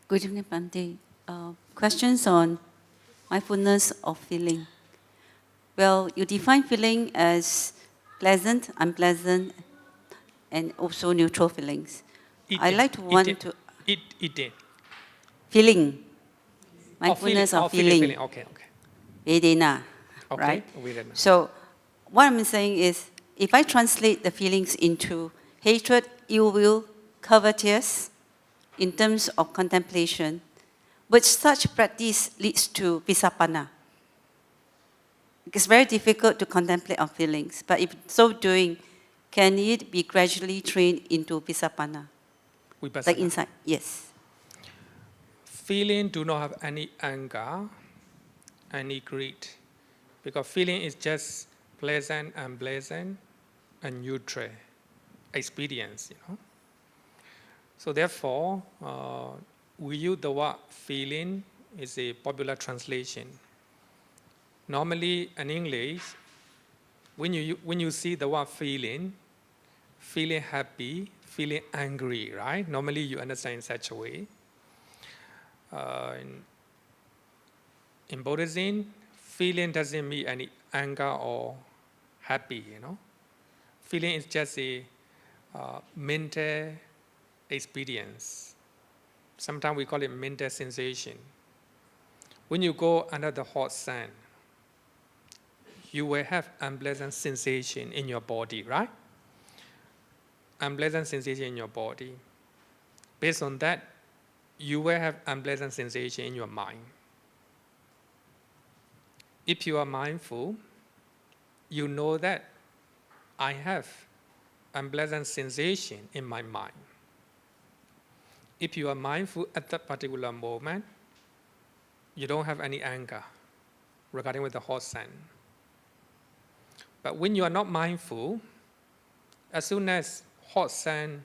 Good evening, Bhante. Questions on mindfulness of feeling. Well, you define feeling as pleasant, unpleasant, and also neutral feelings. I like to want to Eating. feeling. Mindfulness of feeling. Feeling. Okay. Vedana, Okay. right? Vedana. So, what I'm saying is, if I translate the feelings into hatred, ill will, covetous, in terms of contemplation, but such practice leads to Vipassanā. It's very difficult to contemplate on feelings, but if so doing, can it be gradually trained into Vipassanā? Like inside, yes. Feeling do not have any anger, any greed, because feeling is just pleasant, unpleasant, and neutral experience, So therefore, we use the word feeling is a popular translation. Normally in English, when you see the word feeling happy, feeling angry, right? Normally you understand in such a way. In Buddhism, feeling doesn't mean any anger or happy, Feeling is just a mental experience. Sometimes we call it mental sensation. When you go under the hot sun, you will have unpleasant sensation in your body, right? Unpleasant sensation in your body. Based on that, you will have unpleasant sensation in your mind. If you are mindful, you know that I have unpleasant sensation in my mind. If you are mindful at that particular moment, you don't have any anger regarding with the hot sun. But when you are not mindful, as soon as hot sun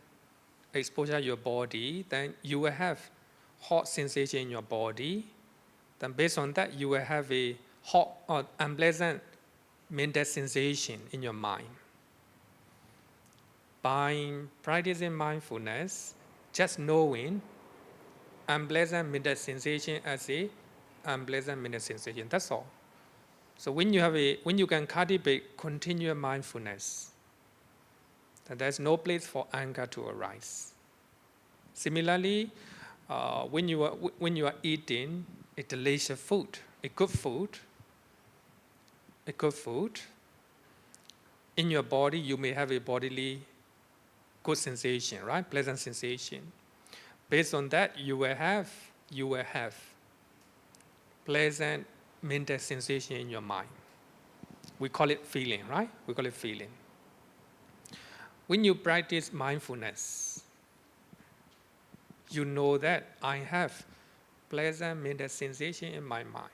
exposure your body, then you will have hot sensation in your body. Then based on that, you will have a hot or unpleasant mental sensation in your mind. By practicing mindfulness, just knowing unpleasant mental sensation as a unpleasant mental sensation. That's all. So when you can cultivate continuous mindfulness, then there's no place for anger to arise. Similarly, when you are eating a delicious food, a good food, in your body you may have a bodily good sensation, right? Pleasant sensation. Based on that, you will have pleasant mental sensation in your mind. We call it feeling, right? We call it feeling. When you practice mindfulness, you know that I have pleasant mental sensation in my mind.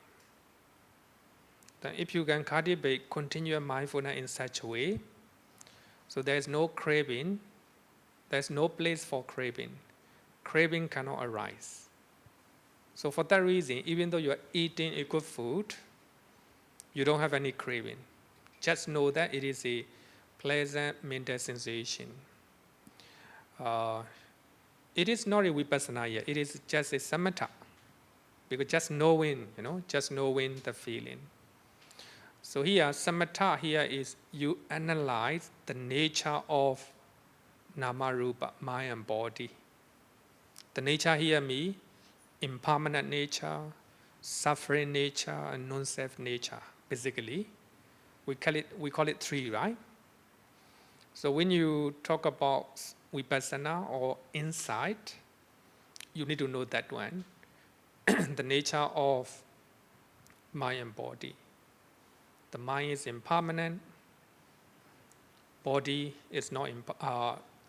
Then if you can cultivate continuous mindfulness in such a way, so there is no craving, there's no place for craving. Craving cannot arise. So for that reason, even though you are eating a good food, you don't have any craving. Just know that it is a pleasant mental sensation. it is not a Vipassanā yet, it is just a Samatha. Because just knowing, just knowing the feeling. So here, Samatha here is you analyze the nature of Nama Rupa, mind and body. The nature here means impermanent nature, suffering nature, and non-self nature. Basically, we call it three, right? So when you talk about Vipassana or insight, you need to know that one, the nature of mind and body. The mind is impermanent. Body is not.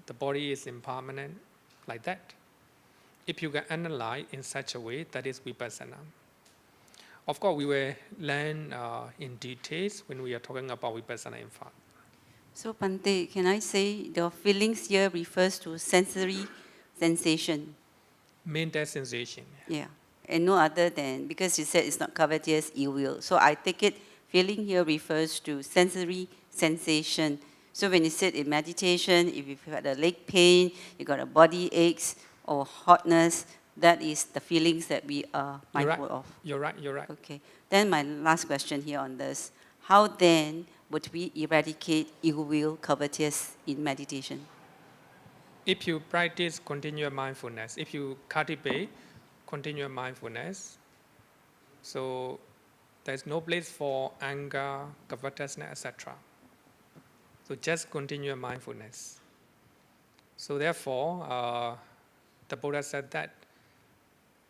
The body is impermanent, like that. If you can analyze in such a way, that is Vipassana. Of course, we will learn in details when we are talking about Vipassana in fact. So Bhante, can I say the feelings here refers to sensory sensation? Mental sensation. Yeah, and no other than, because you said it's not covetous, ill will. So I take it feeling here refers to sensory sensation. So when you sit in meditation, if you've had a leg pain, you got a body aches or hotness, that is the feelings that we are mindful of. You're right. Okay. Then my last question here on this. How then would we eradicate ill will, covetous in meditation? If you practice continuous mindfulness, if you cultivate continuous mindfulness, so there's no place for anger, covetousness, etc. So just continuous mindfulness. So therefore, the Buddha said that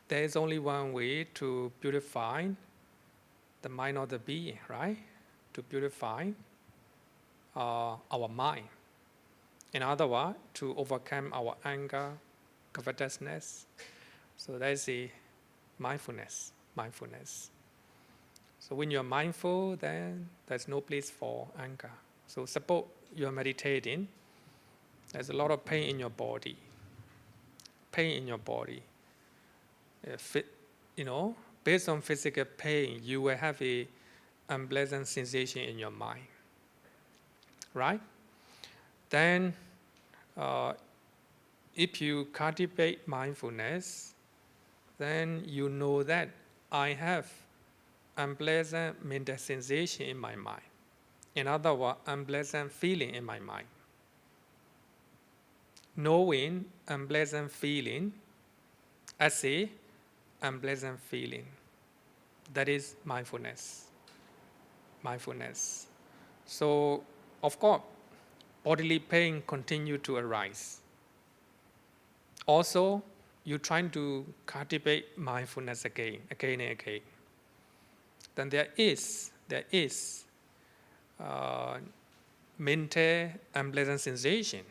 there is only one way to purify the mind of the being, right? To purify our mind. In other words, to overcome our anger, covetousness. So that is the mindfulness. So when you're mindful, then there's no place for anger. So suppose you're meditating, there's a lot of pain in your body. Based on physical pain, you will have a unpleasant sensation in your mind, right? Then, if you cultivate mindfulness, then you know that I have unpleasant mental sensation in my mind. In other words, unpleasant feeling in my mind. Knowing unpleasant feeling as a unpleasant feeling, that is mindfulness. So, of course, bodily pain continue to arise. Also, you're trying to cultivate mindfulness again and again. Then there is mental unpleasant sensation.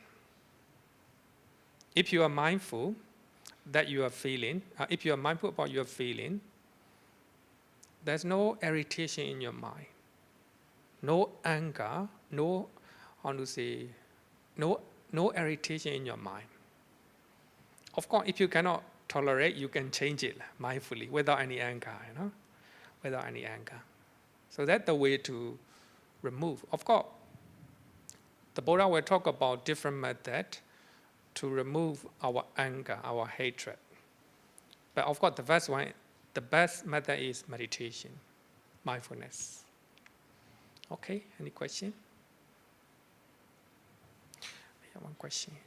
If you are mindful that you are feeling, if you are mindful about your feeling, there's no irritation in your mind, no anger, no irritation in your mind. Of course, if you cannot tolerate, you can change it mindfully without any anger, without any anger. So that's the way to remove. Of course, the Buddha will talk about different methods to remove our anger, our hatred. But of course, the best method is meditation, mindfulness. Okay, any question? We have one question here.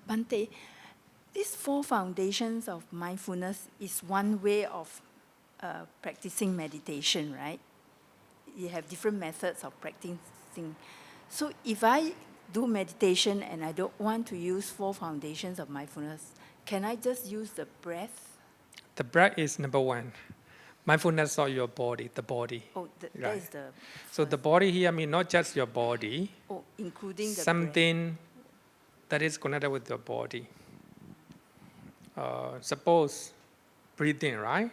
Bhante, these 4 foundations of mindfulness is one way of practicing meditation, right? You have different methods of practicing. So if I do meditation and I don't want to use 4 foundations of mindfulness, can I just use the breath? The breath is number one. Mindfulness of your body, the body. Oh, that Right. is the So the body here, I mean, not just your body, including the breath. something that is connected with your body. Suppose breathing, right?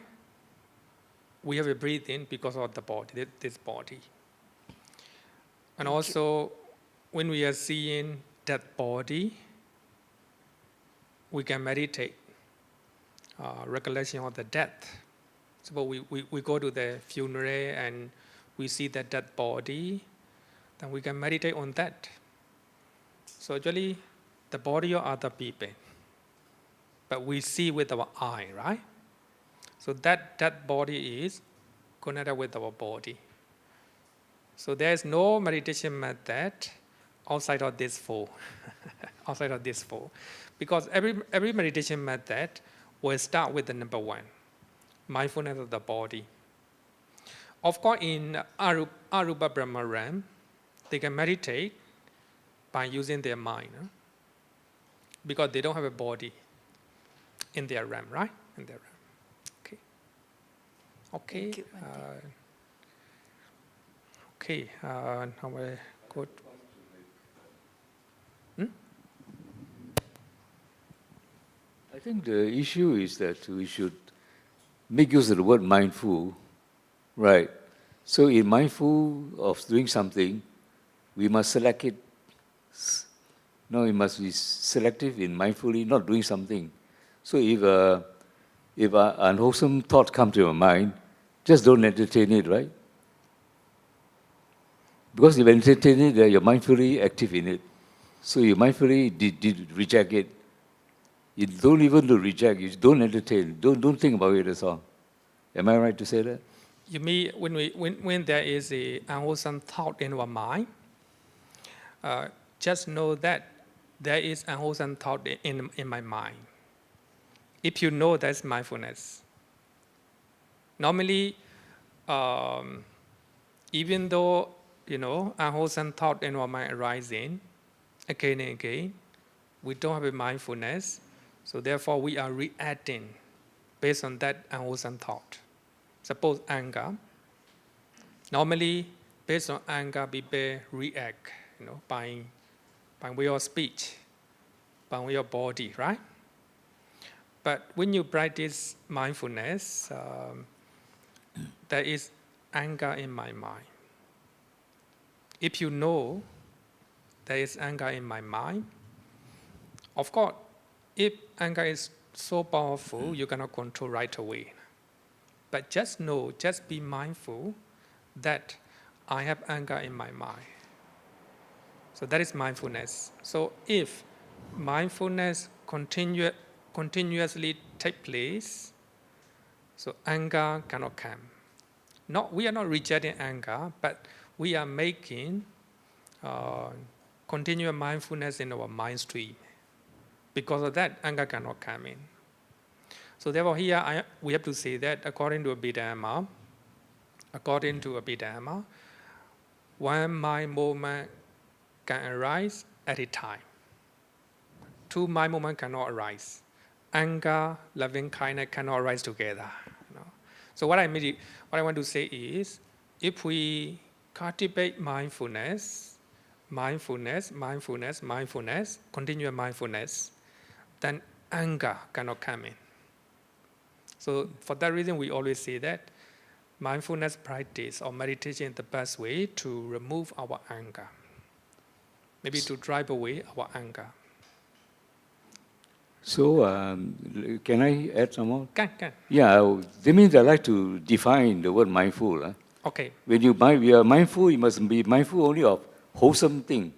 We have a breathing because of the body, this body. And also, when we are seeing that body, we can meditate, recollection of the death. Suppose we go to the funeral and we see that dead body, then we can meditate on that. So actually, the body of other people, but we see with our eye, right? So that body is connected with our body. So there is no meditation method outside of this four, outside of this four, because every meditation method will start with the number one, mindfulness of the body. Of course, in Arupa Brahma realm, they can meditate by using their mind, because they don't have a body in their realm, right? In their realm. Okay. Okay. Thank you, Bhante. Okay. Now we go. I think the issue is that we should make use of the word mindful, right? So in mindful of doing something, we must select it. No, we must be selective in mindfully not doing something. So if an unwholesome thought comes to your mind, just don't entertain it, right? Because if you entertain it, you're mindfully active in it. So you mindfully reject it. You don't even do reject, you don't entertain, don't think about it at all. Am I right to say that? You mean when there is a unwholesome thought in our mind, just know that there is unwholesome thought in my mind. If you know that's mindfulness. Normally, even though unwholesome thought in our mind arising again and again, we don't have a mindfulness, so therefore we are reacting based on that unwholesome thought. Suppose anger. Normally, based on anger, people react, by way of speech, by way of body, right? But when you practice mindfulness, there is anger in my mind. If you know there is anger in my mind, of course, if anger is so powerful, you cannot control right away. But just know, just be mindful that I have anger in my mind. So that is mindfulness. So if mindfulness continuously take place, so anger cannot come. We are not rejecting anger, but we are making continuous mindfulness in our mind stream. Because of that, anger cannot come in. So therefore here we have to say that according to Abhidhamma, one mind movement can arise at a time. Two mind movements cannot arise. Anger, loving kindness cannot arise together. So what I want to say is, if we cultivate mindfulness, continuous mindfulness, then anger cannot come in. So for that reason, we always say that mindfulness practice or meditation is the best way to remove our anger. Maybe to drive away our anger. So, can I add some more? Can. Yeah, that means I like to define the word mindful. Okay. When we are mindful, you must be mindful only of wholesome thing,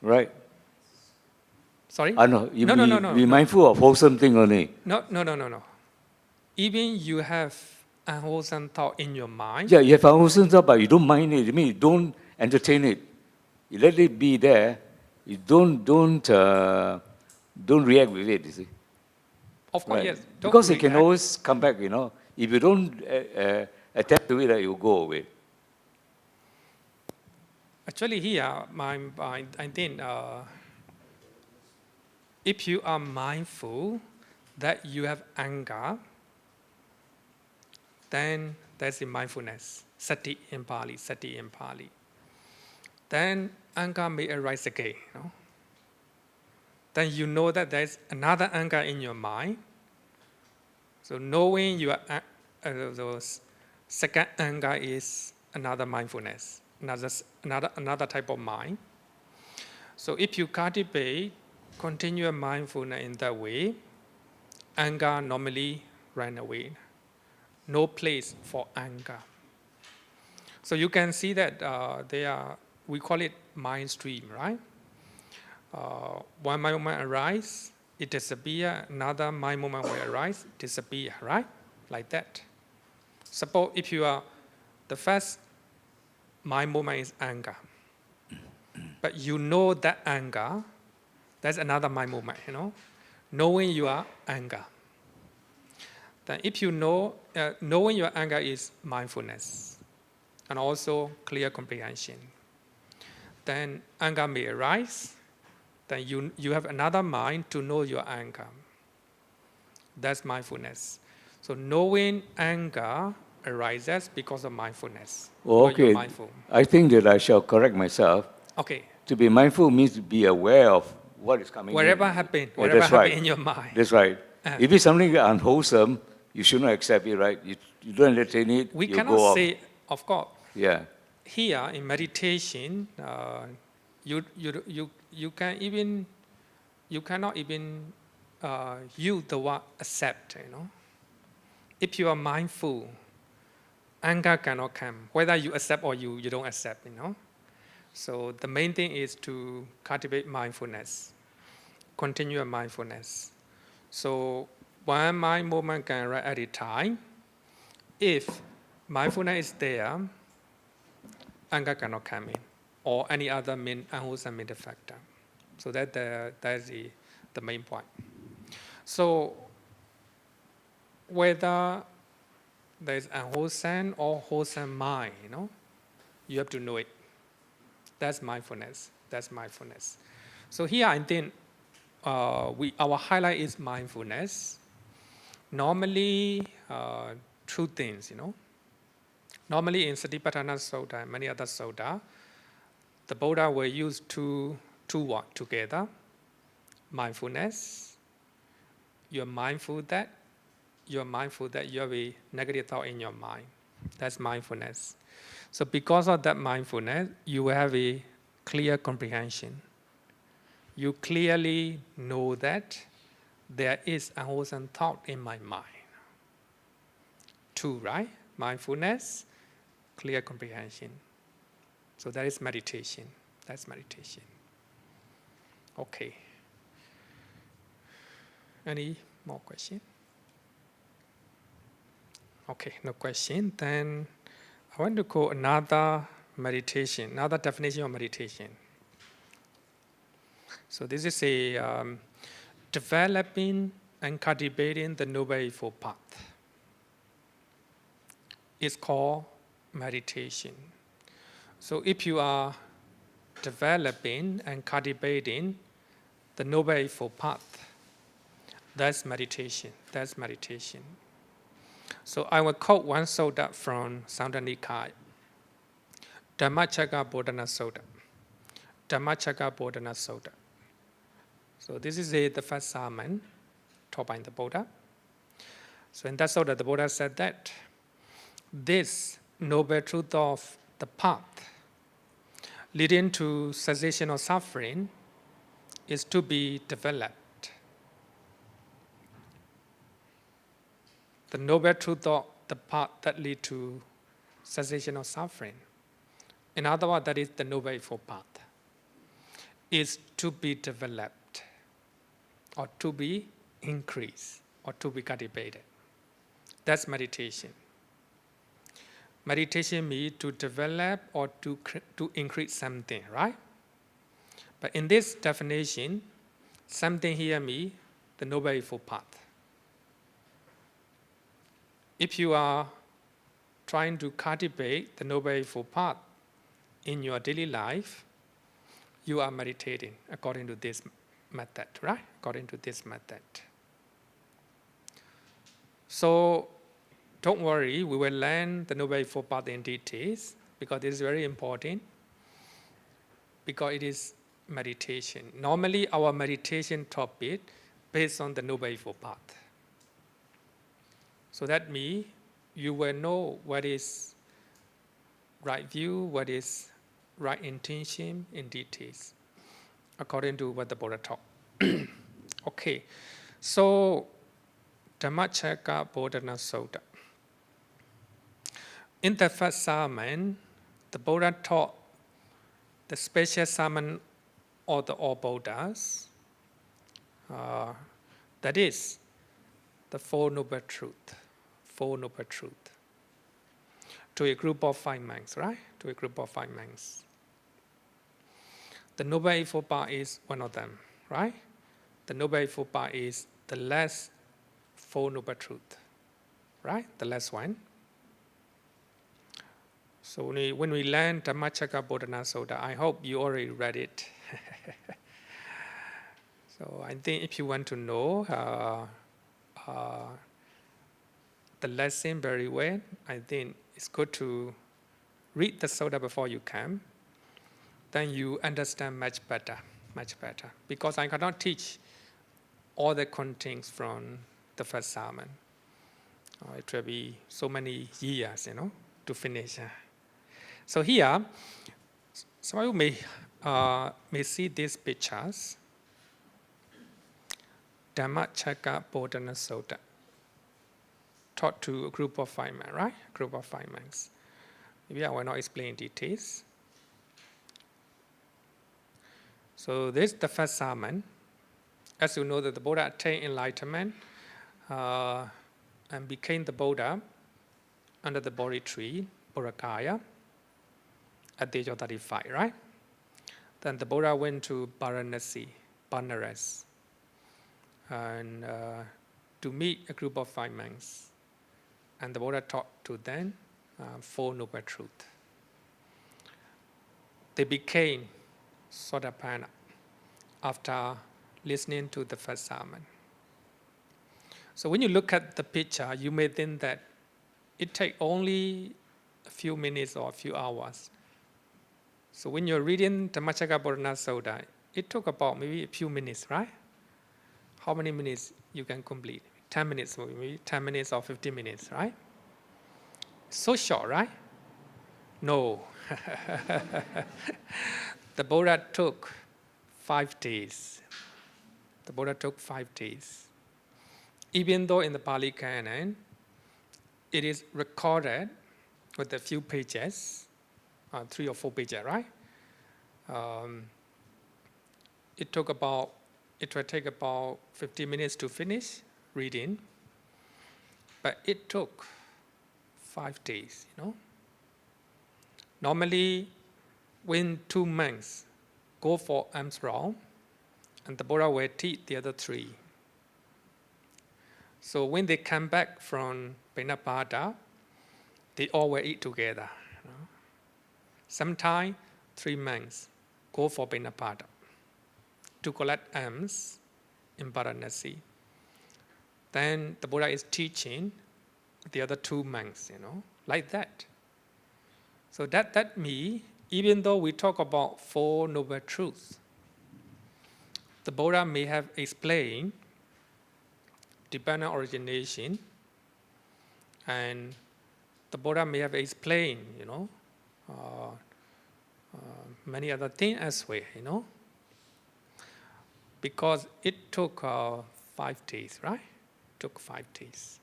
right? Sorry? No. Be No. mindful of wholesome thing only. No. Even you have unwholesome thought in your mind. Yeah, you have unwholesome thought, but you don't mind it. I mean, you don't entertain it. You let it be there. You don't react with it, you see. Of course, Right. yes. Because it can always come back, If you don't attach to it, it will go away. Actually here, I think if you are mindful that you have anger, then that's in mindfulness, sati in Pali. Then anger may arise again. Then you know that there's another anger in your mind. So knowing your second anger is another mindfulness, another type of mind. So if you cultivate continuous mindfulness in that way, anger normally ran away. no place for anger. So you can see that we call it mind stream, right? One mind moment arises, it disappears, another mind moment will arise, disappear, right? Like that. Suppose if the first mind moment is anger, but you know that anger, that's another mind moment, knowing your anger. Then if you know, knowing your anger is mindfulness and also clear comprehension. Then anger may arise, then you have another mind to know your anger. That's mindfulness. So knowing anger arises because of mindfulness. Oh, because you're okay. mindful. I think that I shall correct myself. Okay. To be mindful means to be aware of what is coming Wherever in. happen, Oh, wherever that's happen right. in your mind. That's right. If it's something unwholesome, you should not accept it, right? You don't entertain it, We you cannot go off. say, of course, Yeah. here in meditation, you cannot even use the word accept. If you are mindful, anger cannot come, whether you accept or you don't accept. So the main thing is to cultivate mindfulness, continuous mindfulness. So one mind moment can arise at a time. If mindfulness is there, anger cannot come in, or any other unwholesome mental factor. So that's the main point. So whether there's unwholesome or wholesome mind, you have to know it. That's mindfulness. That's mindfulness. So here I think our highlight is mindfulness. Normally, two things, Normally in Satipatthana Sutta and many other sutta, the Buddha will use two words together. Mindfulness. You're mindful that you have a negative thought in your mind. That's mindfulness. So because of that mindfulness, you have a clear comprehension. You clearly know that there is unwholesome thought in my mind. Two, right? Mindfulness, clear comprehension. So that is meditation. That's meditation. Okay. Any more question? Okay, no question. Then I want to go another meditation, another definition of meditation. So this is a developing and cultivating the Noble Eightfold Path. It's called meditation. So if you are developing and cultivating the Noble Eightfold Path, that's meditation. That's meditation. So I will quote one sutta from Samdhanikāya, Dhammacakka Bodhana Sutta. Dhammacakka Bodhana Sutta. So this is the first sermon taught by the Buddha. So in that sutta, the Buddha said that this noble truth of the path leading to cessation of suffering is to be developed. The noble truth of the path that leads to cessation of suffering, in other words, that is the Noble Eightfold Path, is to be developed or to be increased or to be cultivated. That's meditation. Meditation means to develop or to increase something, right? But in this definition, something here means the Noble Eightfold Path. If you are trying to cultivate the Noble Eightfold Path in your daily life, you are meditating according to this method, right? According to this method. So don't worry, we will learn the Noble Eightfold Path in details because this is very important, because it is meditation. Normally, our meditation topic based on the Noble Eightfold Path. So that means you will know what is right view, what is right intention in details, according to what the Buddha taught. Okay, so Dhammacakka Bodhana Sutta. in the first sermon, the Buddha taught the special sermon of the all Buddhas. That is the Four Noble Truths. Four Noble Truths. To a group of 5 monks, right? To a group of 5 monks. The Noble Eightfold Path is one of them, right? The Noble Eightfold Path is the last Four Noble Truths, right? The last one. So when we learn Dhammacakkappavattana Sutta, I hope you already read it. So I think if you want to know the lesson very well, I think it's good to read the Sutta before you come. Then you understand much better. Because I cannot teach all the contents from the first sermon. It will be so many years, to finish. So here, some of you may see these pictures. Dhammacakkappavattana Sutta, taught to a group of 5 men, right? A group of 5 monks. Maybe I will not explain details. So this is the first sermon. As you know, that the Buddha attained enlightenment and became the Buddha under the Bodhi tree, Buddhagaya, at the age of 35, right? Then the Buddha went to Varanasi, Banaras, and to meet a group of 5 monks. And the Buddha taught to them 4 Noble Truths. They became Sotapanna after listening to the first sermon. So when you look at the picture, you may think that it takes only a few minutes or a few hours. So when you're reading Dhammacakkappavattana Sutta, it took about maybe a few minutes, right? How many minutes you can complete? 10 minutes, maybe 10 minutes or 15 minutes, right? So short, right? No. The Buddha took 5 days. The Buddha took 5 days. Even though in the Pali Canon, it is recorded with a few pages, 3 or 4 pages, right? It will take about 50 minutes to finish reading, but it took 5 days, Normally, when 2 monks go for alms round, and the Buddha will teach the other 3. So when they come back from Pinapada, they all will eat together. Sometimes 3 monks go for Pinapada to collect alms in Varanasi. Then the Buddha is teaching the other 2 monks, like that. So that means, even though we talk about 4 Noble Truths, the Buddha may have explained dependent origination, and the Buddha may have explained, many other things as well, because it took 5 days, right? It took 5 days.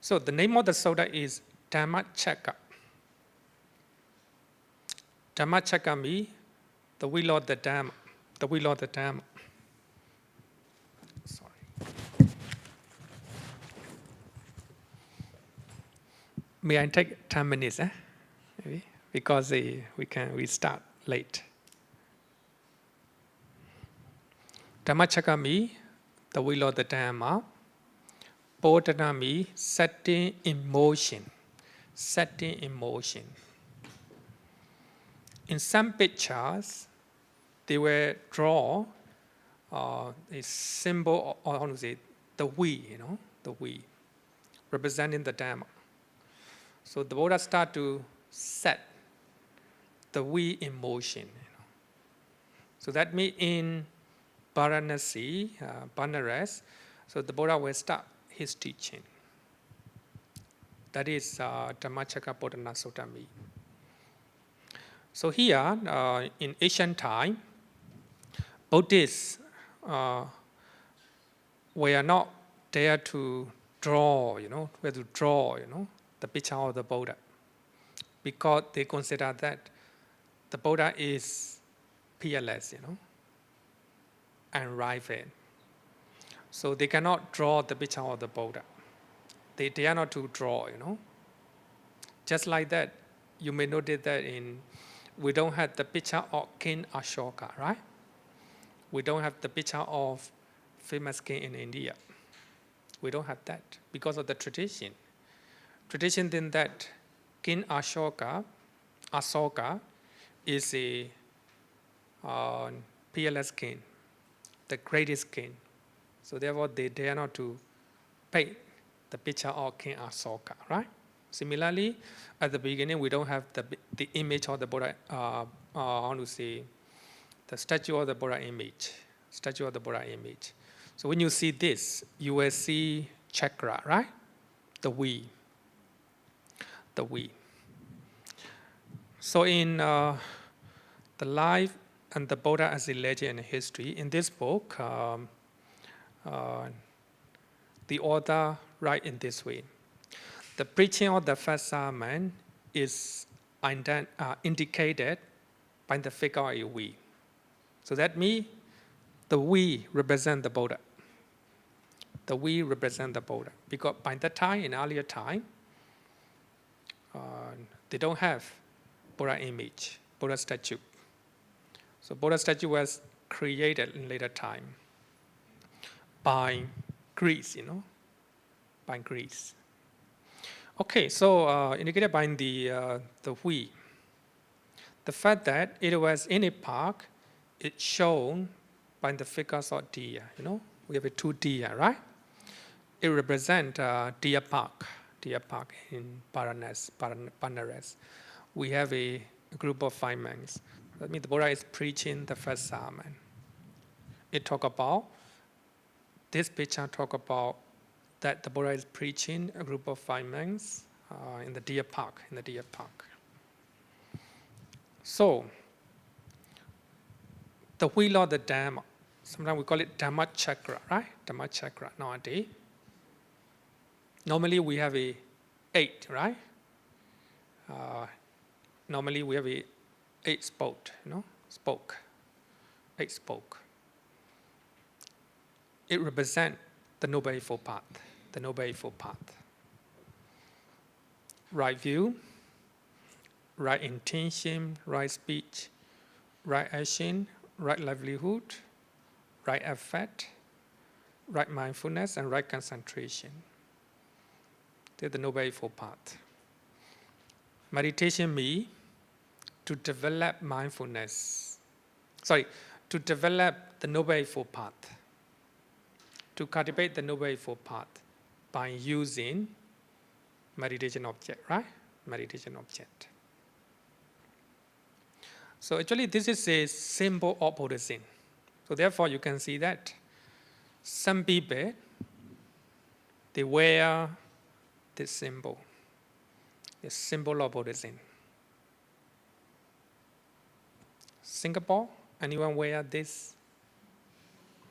So the name of the sutta is Dhammacakka. Dhammacakka means the wheel of the Dhamma. The wheel of the Dhamma. Sorry. May I take 10 minutes, maybe? Because we start late. Dhammacakka means the wheel of the Dhamma. Bodhana means setting in motion. Setting in motion. In some pictures, they will draw a symbol, or how to say, the wheel, the wheel, representing the Dhamma. So the Buddha start to set the wheel in motion. So that means in Varanasi, Banaras, so the Buddha will start his teaching. That is Dhammacakkappavattana Sutta. So here, in ancient time, Buddhists were not there to draw, the picture of the Buddha, because they consider that the Buddha is peerless, and rival. So they cannot draw the picture of the Buddha. They dare not to draw, Just like that, you may notice that we don't have the picture of King Ashoka, right? We don't have the picture of famous king in India. We don't have that because of the tradition. Tradition then that King Ashoka is a peerless king, the greatest king. So therefore, they dare not to paint the picture of King Ashoka, right? Similarly, at the beginning, we don't have the image of the Buddha, the statue of the Buddha image. So when you see this, you will see chakra, right? The we. So in the life and the Buddha as a legend and history, in this book, the author writes in this way. The preaching of the first sermon is indicated by the figure of a we. So that means the we represent the Buddha. The we represent the Buddha. Because by that time, in earlier time, they don't have Buddha image, Buddha statue. So Buddha statue was created in later time by Greece, by Greece. Okay, so indicated by the we. The fact that it was in a park, it's shown by the figures of deer. We have two deer, right? It represents deer park in Banaras. We have a group of 5 monks. That means the Buddha is preaching the first sermon. This picture talk about that the Buddha is preaching a group of 5 monks in the deer park. So, the wheel of the Dhamma, sometimes we call it Dhamma chakra, right? Dhamma chakra nowadays. Normally we have 8, right? Normally we have 8 spoke, 8 spoke. It represents the Noble Eightfold Path. Right view, right intention, right speech, right action, right livelihood, right effort, right mindfulness, and right concentration. They're the Noble Eightfold Path. Meditation means to develop mindfulness. To develop the Noble Eightfold Path. To cultivate the Noble Eightfold Path by using meditation object, right? Meditation object. So actually this is a symbol of Buddhism. So therefore you can see that some people, they wear this symbol of Buddhism. Singapore, anyone wear this?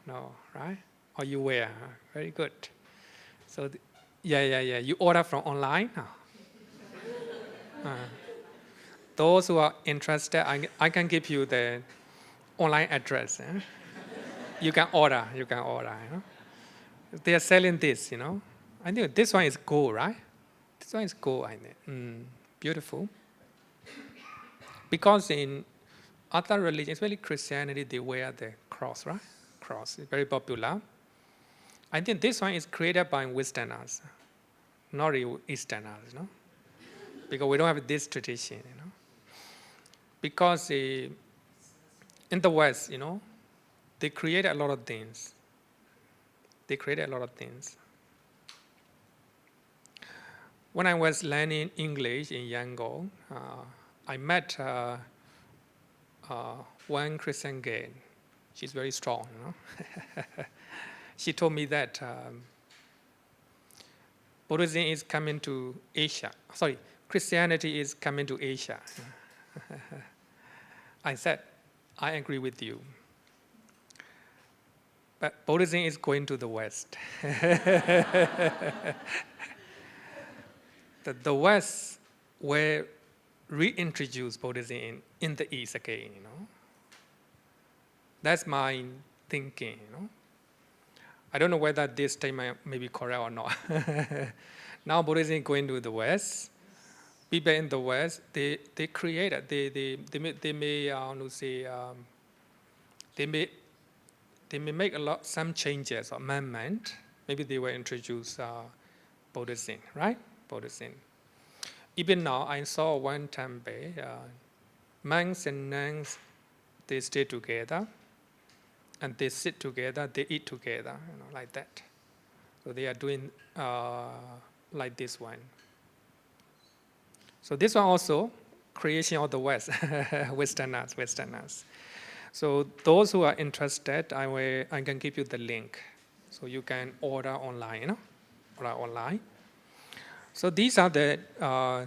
No, right? Or you wear? Very good. So, yeah. You order from online? Those who are interested, I can give you the online address. You can order. They are selling this, I think this one is gold, right? This one is gold, I think. Beautiful. Because in other religions, especially Christianity, they wear the cross, right? Cross is very popular. I think this one is created by Westerners, not Easterners, because we don't have this tradition, Because in the West, they create a lot of things. When I was learning English in Yangon, I met one Christian girl. She's very strong, She told me that Buddhism is coming to Asia. Christianity is coming to Asia. I said, I agree with you. But Buddhism is going to the West. The West will reintroduce Buddhism in the East again, That's my thinking, I don't know whether this statement may be correct or not. Now Buddhism is going to the West. People in the West, they created, they may make some changes or amendment. Maybe they will introduce Buddhism, right? Buddhism. Even now, I saw one temple, monks and nuns, they stay together, and they sit together, they eat together, like that. So they are doing like this one. So this one also, creation of the West, Westerners. So those who are interested, I can give you the link, so you can order online, Order online. So these are the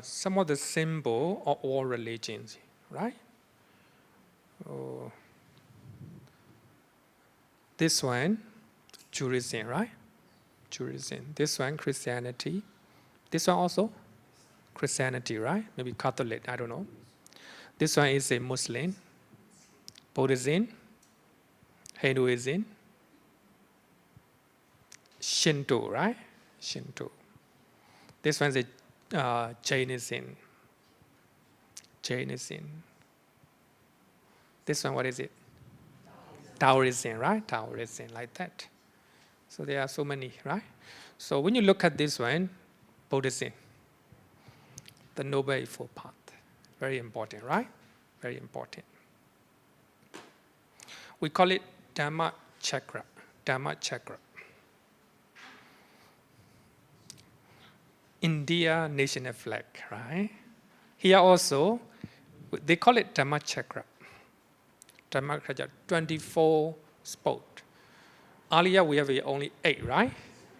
some of the symbol of all religions, right? This one, Judaism, right? Judaism. This one, Christianity. This one also, Christianity, right? Maybe Catholic, I don't know. This one is a Muslim. Buddhism, Hinduism, Shinto, right? Shinto. This one is a Jainism. This one, what is it? Taoism, right? Taoism, like that. So there are so many, right? So when you look at this one, Buddhism, the Noble Eightfold Path, very important, right? Very important. We call it Dhamma Chakra. Dhamma Chakra. India national flag, right? Here also, they call it Dhamma Chakra. Dhamma Chakra, 24 spokes. Earlier we have only 8, right?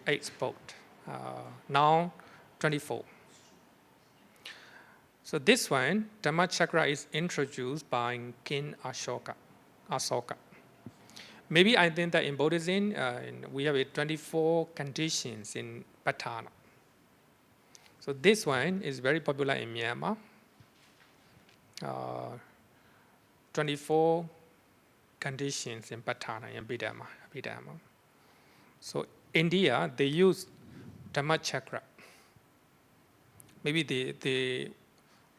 8 spokes. Now 24. So this one, Dhamma Chakra, is introduced by King Ashoka. Maybe I think that in Buddhism, we have 24 conditions in Patthana. So this one is very popular in Myanmar. 24 conditions in Patthana, in Abhidhamma. So India, they use Dhamma Chakra. Maybe they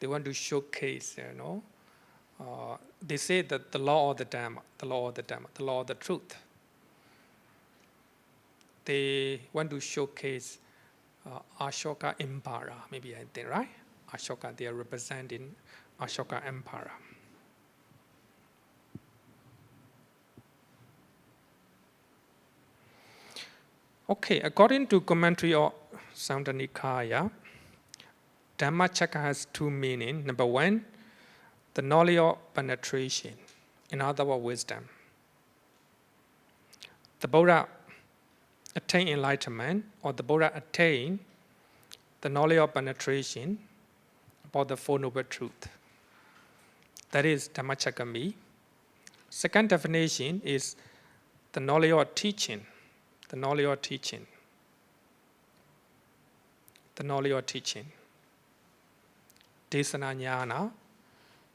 want to showcase, they say that the law of the Dhamma, the law of the truth. They want to showcase Ashoka Empire, maybe I think, right? Ashoka, they are representing Ashoka Empire. Okay, according to commentary of Samatha Nikaya, Dhamma Chakra has 2 meanings. Number 1, the knowledge of penetration, in other words, wisdom. The Buddha attained enlightenment, or the Buddha attained the knowledge of penetration about the Four Noble Truths. That is Dhammacakkhami. Second definition is the knowledge of teaching. The knowledge of teaching. The knowledge of teaching. Desana jnana,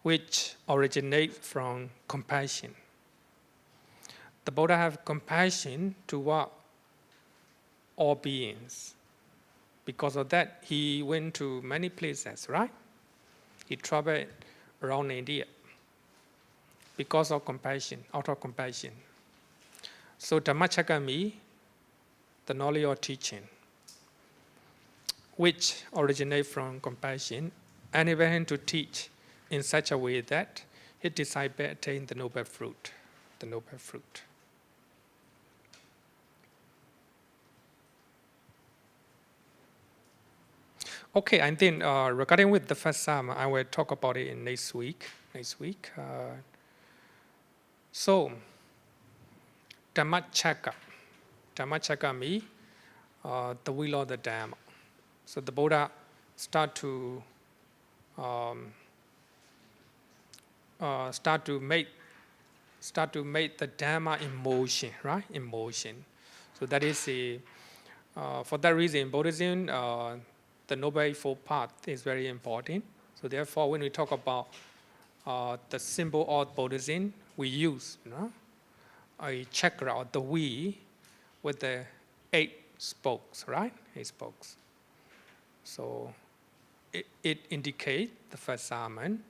which originates from compassion. The Buddha have compassion toward all beings. Because of that, he went to many places, right? He traveled around India because of compassion, out of compassion. So Dhammacakkhami, the knowledge of teaching, which originates from compassion, and he went to teach in such a way that his disciples attained the noble fruit. The noble fruit. Okay, and then regarding with the first psalm, I will talk about it in next week. So, Dhammacakkhami, the will of the Dhamma. So the Buddha start to make start to make the Dhamma emotion, right? Emotion. So that is for that reason, in Buddhism, the Noble Eightfold Path is very important. So therefore, when we talk about the symbol of Buddhism, we use a chakra or the wheel with the 8 spokes, right? 8 spokes. So it indicates the first sermon.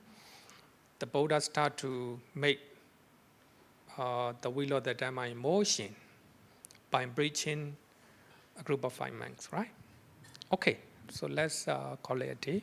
The Buddha start to make the wheel of the Dhamma in motion by preaching a group of 5 monks, right? Okay, so let's call it a day.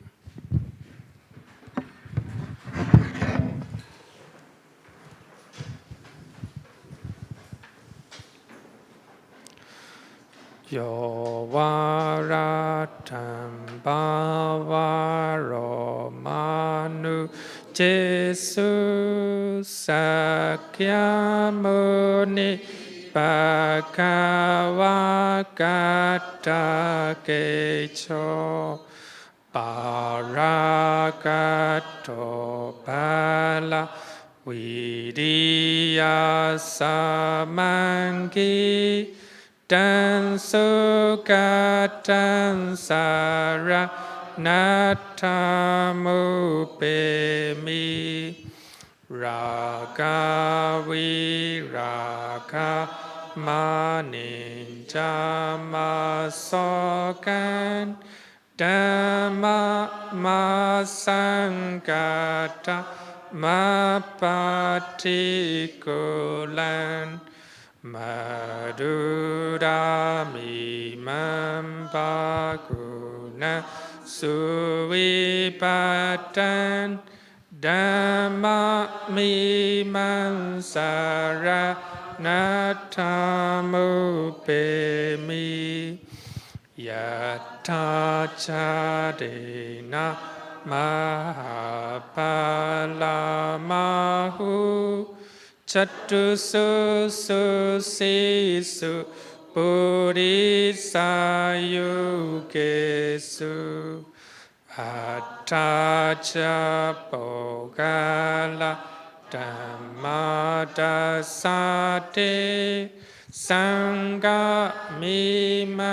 Yo varatam bhavaro manu Jesu sakyamuni bhagavakata kecho paragato bala viriya samangi Dan sukatan sara natamupemi raga viraga maninjamasokan dhamma masangata mapatikulan Madhurami Mambaguna Suvipatan Dhamma Mimansara Natamupemi Yata Chadena Mahapalamahu Chatu su su si su Buddhisa yugesu Attacha Pogala Dhammadasate Sangha Mimansara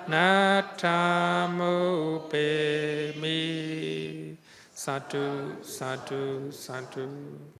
Natamupemi Sadhu, sadhu, sadhu.